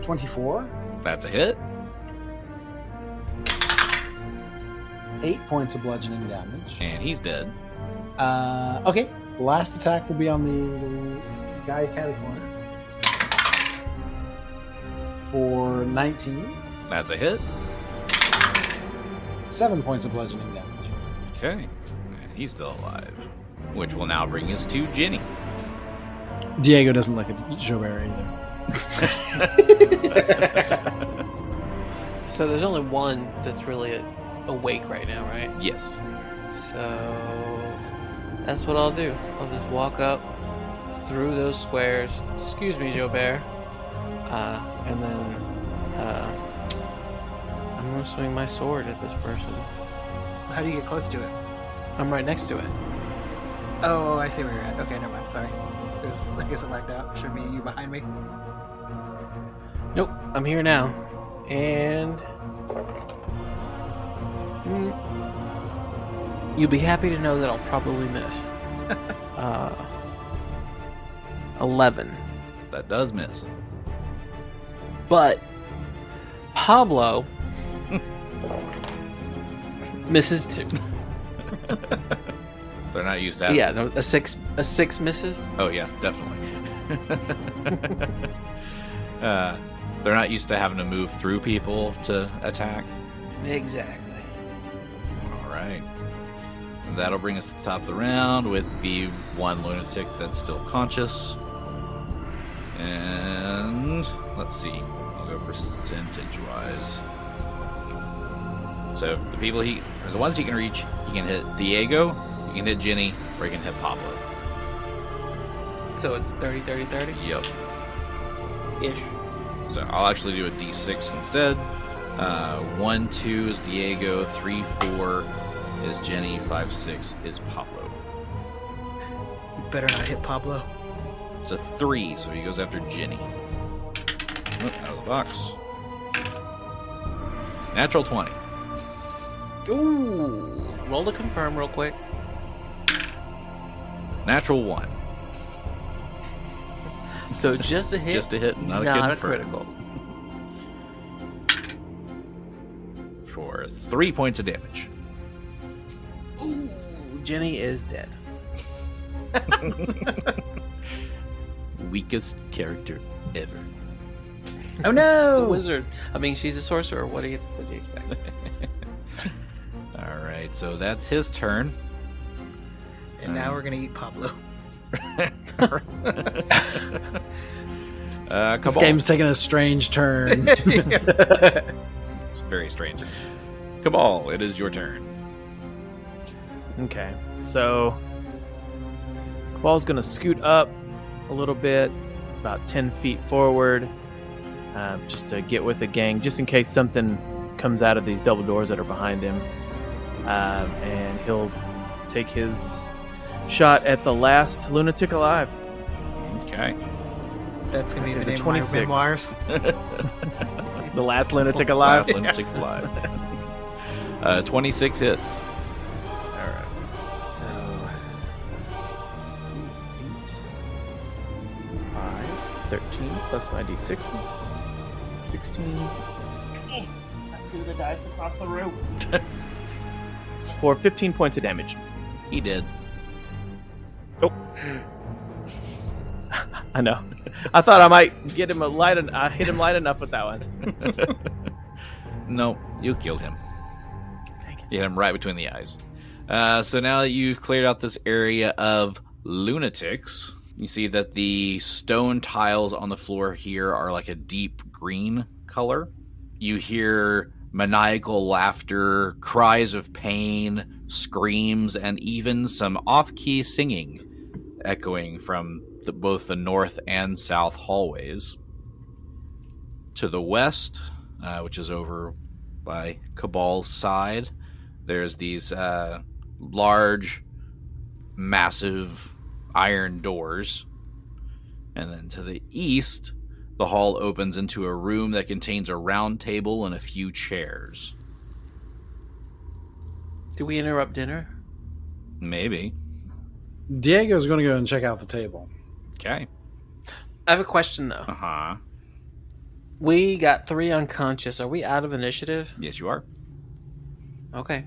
24. That's a hit. 8 points of bludgeoning damage. And he's dead. Okay, last attack will be on the guy catty corner. For 19. That's a hit. 7 points of bludgeoning damage. Okay, and he's still alive. Which will now bring us to Genny. Diego doesn't look at Xo'bere either. So there's only one that's really awake right now, right? Yes. So that's what I'll do. I'll just walk up through those squares. Excuse me, Xo'bere. And then I'm gonna swing my sword at this person. How do you get close to it? I'm right next to it. Oh, I see where you're at. Okay, never mind. Sorry. I guess it lagged out. Should be you behind me. Nope, I'm here now. And you'll be happy to know that I'll probably miss. 11. That does miss. But Pablo misses too. They're not used to that. Yeah, no, a six misses. Oh yeah, definitely. They're not used to having to move through people to attack. Exactly. All right. And that'll bring us to the top of the round with the one lunatic that's still conscious. And let's see. I'll go percentage-wise. So the ones he can reach, he can hit Diego, he can hit Genny, or he can hit Pablo. So it's 30, 30, 30? Yep. Ish. So I'll actually do a D6 instead. 1, 2 is Diego, 3, 4 is Genny, 5, 6 is Pablo. You better not hit Pablo. It's a 3, so he goes after Genny. Oh, out of the box. Natural 20. Ooh. Roll to confirm real quick. Natural 1. So just a hit? Just a hit, not not a a critical. For 3 points of damage. Ooh. Genny is dead. Weakest character ever. Oh no! She's a wizard. I mean, she's a sorcerer. What do you expect? All right, so that's his turn. And now we're gonna eat Pablo. Kabal. This game's taking a strange turn. It's very strange. Kabal, it is your turn. Okay, so Kabal's gonna scoot up a little bit, about 10 feet forward, just to get with the gang, just in case something comes out of these double doors that are behind him. And he'll take his shot at the last lunatic alive. Okay. That's gonna be the It's a name of my 26. memoirs. The last lunatic alive. Last lunatic alive. 26 hits. Alright. So 8, 5, 13 plus my D6. 16. I threw the dice across the room. For 15 points of damage. He did. Oh. I know. I thought I might get him I hit him light enough with that one. No, you killed him. You hit him right between the eyes. So now that you've cleared out this area of lunatics, you see that the stone tiles on the floor here are like a deep green color. You hear maniacal laughter, cries of pain, screams, and even some off-key singing echoing from both the north and south hallways. To the west, which is over by Kabal's side, there's these large, massive iron doors. And then to the east, the hall opens into a room that contains a round table and a few chairs. Do we interrupt dinner? Maybe. Diego's going to go and check out the table. Okay. I have a question, though. Uh-huh. We got 3 unconscious. Are we out of initiative? Yes, you are. Okay.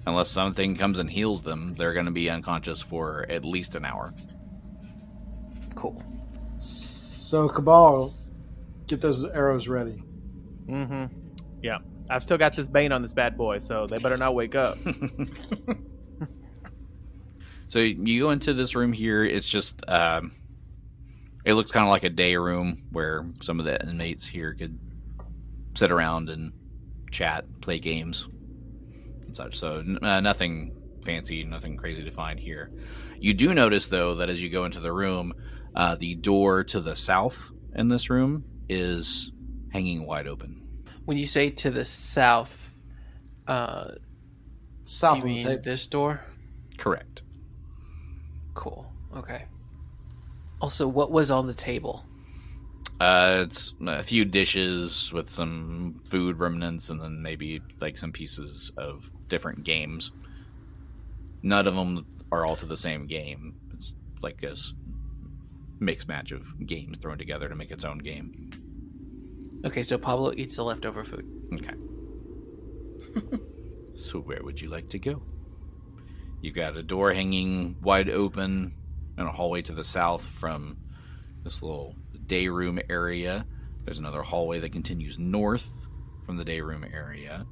Unless something comes and heals them, they're going to be unconscious for at least an hour. Cool. So, Kabal, get those arrows ready. Mm-hmm. Yeah. I've still got this bane on this bad boy, so they better not wake up. So you go into this room here. It's just, it looks kind of like a day room where some of the inmates here could sit around and chat, play games, and such. So nothing fancy, nothing crazy to find here. You do notice, though, that as you go into the room, the door to the south in this room is hanging wide open. When you say to the south, South do of you the mean table. this door? Correct. Cool. Okay. Also, what was on the table? It's a few dishes with some food remnants and then maybe like some pieces of different games. None of them are all to the same game. It's like a mixed match of games thrown together to make its own game. Okay, so Pablo eats the leftover food. Okay. So where would you like to go? You got a door hanging wide open and a hallway to the south from this little day room area. There's another hallway that continues north from the day room area.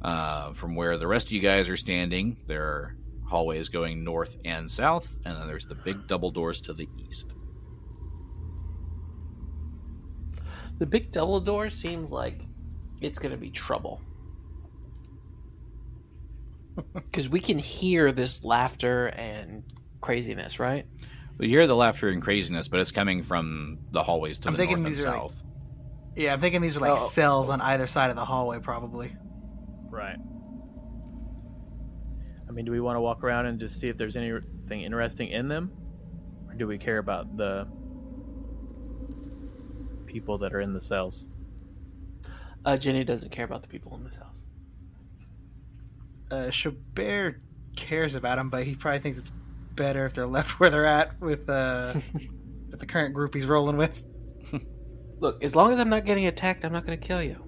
From where the rest of you guys are standing, there are hallways going north and south, and then there's the big double doors to the east. The big double door seems like it's going to be trouble. Because we can hear this laughter and craziness, right? Well, you hear the laughter and craziness, but it's coming from the hallways to I'm the thinking north and these are like- south. Yeah, I'm thinking these are like Oh. cells on either side of the hallway, probably. Right. I mean, do we want to walk around and just see if there's anything interesting in them? Or do we care about the people that are in the cells? Genny doesn't care about the people in this house. Xo'bere cares about them, but he probably thinks it's better if they're left where they're at with the current group he's rolling with. Look, as long as I'm not getting attacked, I'm not going to kill you.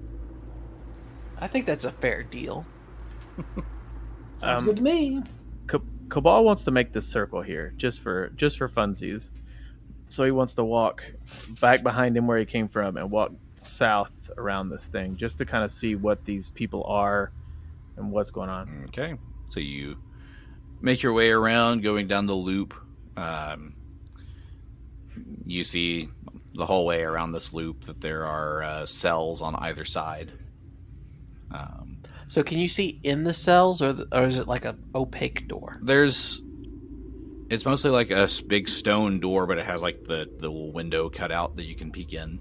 I think that's a fair deal. Sounds good to me. Kabal wants to make this circle here, just for funsies. So he wants to walk back behind him where he came from and walk south around this thing, just to kind of see what these people are and what's going on. Okay. So you make your way around, going down the loop. You see the whole way around this loop that there are cells on either side. So can you see in the cells, or is it like an opaque door? It's mostly like a big stone door, but it has like the little window cut out that you can peek in.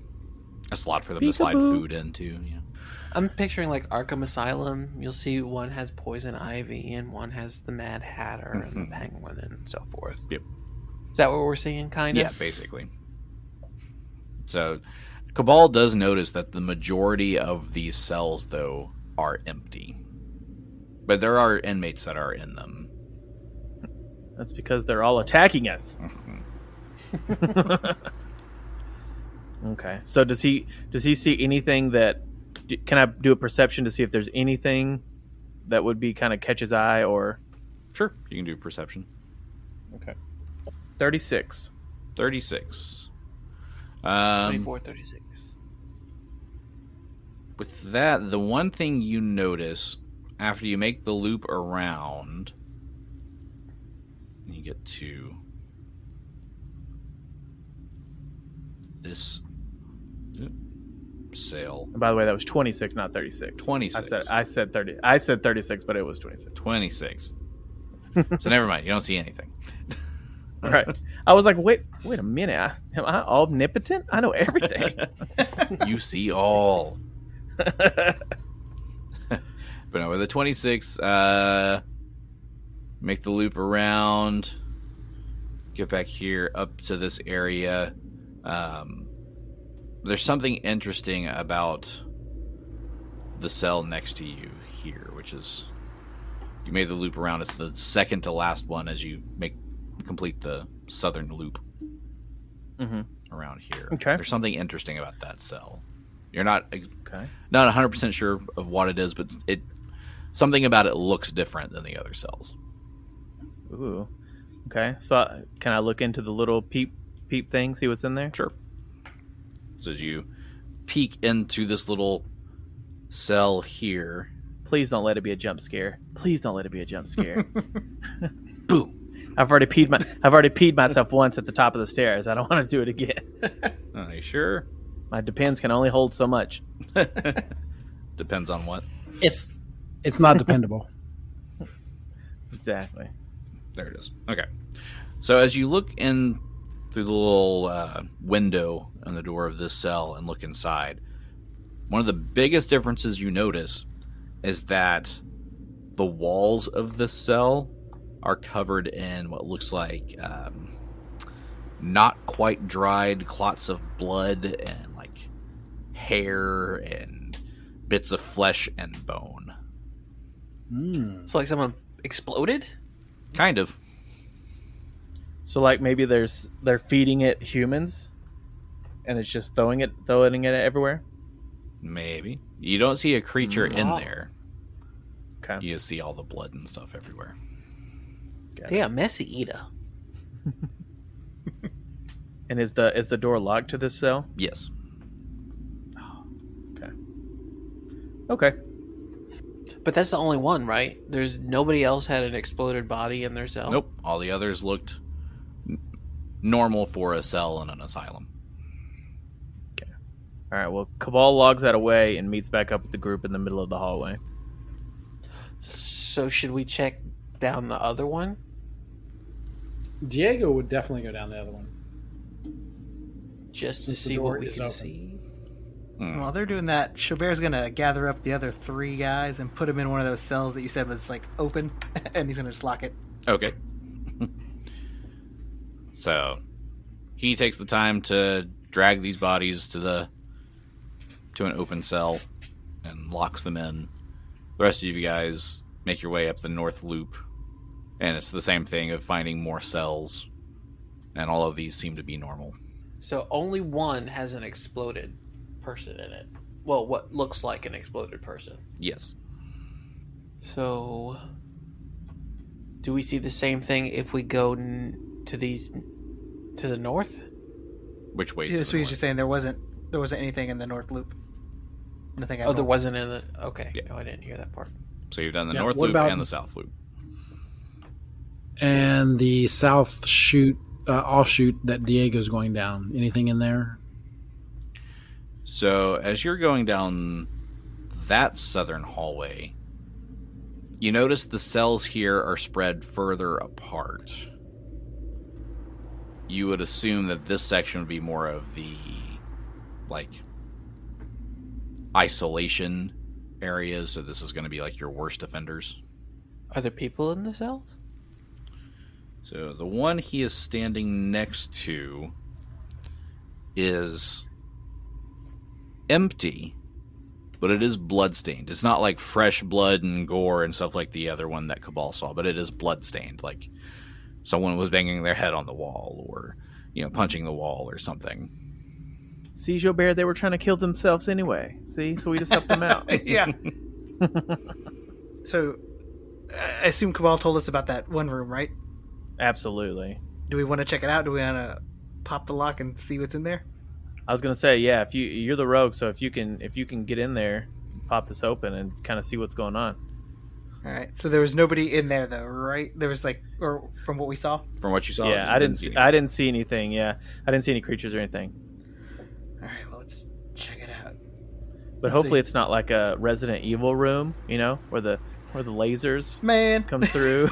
A slot for them to slide food into. Yeah. I'm picturing like Arkham Asylum. You'll see one has Poison Ivy and one has the Mad Hatter and the Penguin and so forth. Yep. Is that what we're seeing, kind of? Yeah, basically. So, Kabal does notice that the majority of these cells, though, are empty. But there are inmates that are in them. That's because they're all attacking us. Okay. So does he see anything that... Can I do a perception to see if there's anything that would be kind of catch his eye, or... Sure, you can do perception. Okay. 36. 36. 24, 36. With that, the one thing you notice after you make the loop around, you get to this cell. And by the way, that was 26, not 36. 26. I said 30. I said 36, but it was 26. 26. So never mind. You don't see anything. Right. I was like, wait a minute. Am I omnipotent? I know everything. You see all. But no, with the 26, make the loop around, get back here up to this area. There's something interesting about the cell next to you here, which is you made the loop around. It's the second to last one as you complete the southern loop around here. Okay. There's something interesting about that cell. You're not 100% sure of what it is, but something about it looks different than the other cells. Ooh. Okay. So can I look into the little peep thing, see what's in there? Sure. So as you peek into this little cell here. Please don't let it be a jump scare. Please don't let it be a jump scare. Boom. I've already peed myself once at the top of the stairs. I don't want to do it again. Are you sure? My Depends can only hold so much. Depends on what? It's not dependable. Exactly. There it is. Okay. So as you look in through the little window on the door of this cell and look inside, one of the biggest differences you notice is that the walls of this cell are covered in what looks like not quite dried clots of blood and like hair and bits of flesh and bone. So like someone exploded? Kind of. So like maybe they're feeding it humans, and it's just throwing it everywhere. Maybe. You don't see a creature in there. Okay. You just see all the blood and stuff everywhere. They are messy eater. And is the door locked to this cell? Yes. Okay. But that's the only one, right? There's nobody else had an exploded body in their cell? Nope. All the others looked normal for a cell in an asylum. Okay. All right. Well, Kabal logs that away and meets back up with the group in the middle of the hallway. So should we check down the other one? Diego would definitely go down the other one. Just to Since the see door what we is can open. see? While they're doing that, Xo'bere's going to gather up the other 3 guys and put them in one of those cells that you said was like open, and he's going to just lock it. Okay. So he takes the time to drag these bodies to an open cell. and locks them in. The rest of you guys make your way up the north loop, and it's the same thing of finding more cells, and all of these seem to be normal. So only one has an exploded person in it. Well, what looks like an exploded person. Yes. So, do we see the same thing if we go to the north? Which way? Yeah, so he's just saying there wasn't anything in the north loop. Nothing. Oh, there wasn't in the. Okay, Yeah. no, I didn't hear that part. So you've done the Yeah, north what loop about- and the south loop. And the south offshoot that Diego's going down. Anything in there? So as you're going down that southern hallway, you notice the cells here are spread further apart. You would assume that this section would be more of the, like, isolation areas, so this is going to be like your worst offenders. Are there people in the cells? So the one he is standing next to is empty, but it is bloodstained. It's not like fresh blood and gore and stuff like the other one that Kabal saw, but it is bloodstained, like someone was banging their head on the wall or, punching the wall or something. See, Xo'bere, they were trying to kill themselves anyway. See, so we just helped them out. Yeah. So, I assume Kabal told us about that one room, right? Absolutely. Do we want to check it out? Do we want to pop the lock and see what's in there? I was gonna say, yeah. If you're the rogue, so if you can get in there, pop this open and kind of see what's going on. All right. So there was nobody in there, though, right? There was or from what we saw. From what you saw, Yeah, you I didn't see anything. Yeah, I didn't see any creatures or anything. All right. Well, let's check it out. But Let's hopefully see. it's not like a Resident Evil room, where the lasers Man. come through.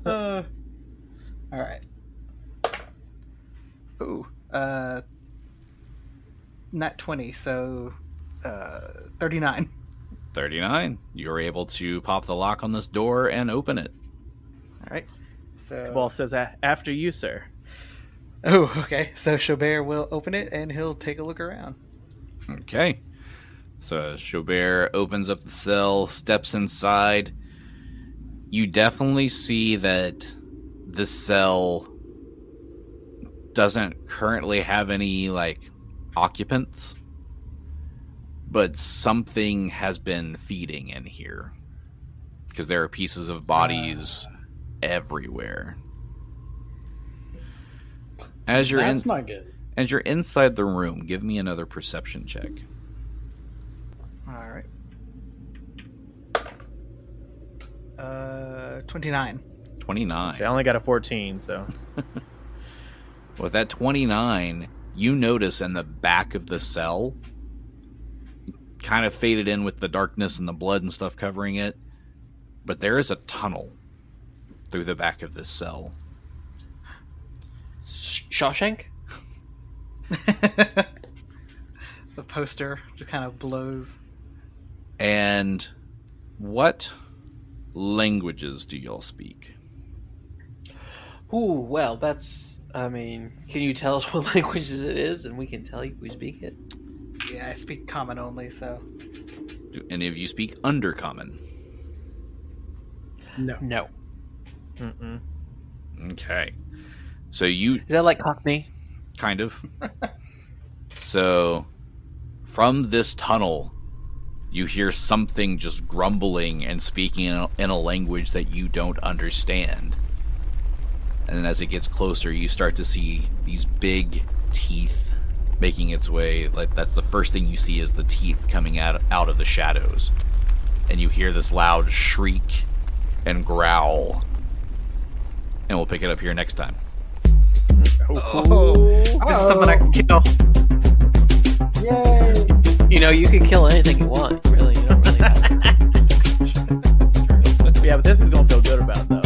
All right. Ooh. Not 20, so 39. 39. You're able to pop the lock on this door and open it. All right. So. Kabal says, "After you, sir." Oh, okay. So Xo'bere will open it and he'll take a look around. Okay. So Xo'bere opens up the cell, steps inside. You definitely see that this cell doesn't currently have any, occupants, but something has been feeding in here because there are pieces of bodies everywhere. As you're That's not good. as you're inside the room, give me another perception check. All right. 29. 29. See, I only got a 14, so With that 29, you notice in the back of the cell, kind of faded in with the darkness and the blood and stuff covering it, but there is a tunnel through the back of this cell. Shawshank? The poster just kind of blows. And what languages do y'all speak? Ooh, well, that's... can you tell us what languages it is, and we can tell you if we speak it? Yeah, I speak common only, so. Do any of you speak Undercommon? No. No. mm-mm. Okay. So you... Is that like Cockney? Kind of. So, from this tunnel, you hear something just grumbling and speaking in a language that you don't understand. And then as it gets closer, you start to see these big teeth making its way. Like, that's the first thing you see is the teeth coming out of the shadows. And you hear this loud shriek and growl. And we'll pick it up here next time. Oh, this is something I can kill. Yay! You can kill anything you want, really. You don't really have Yeah, but this is gonna feel good about it, though.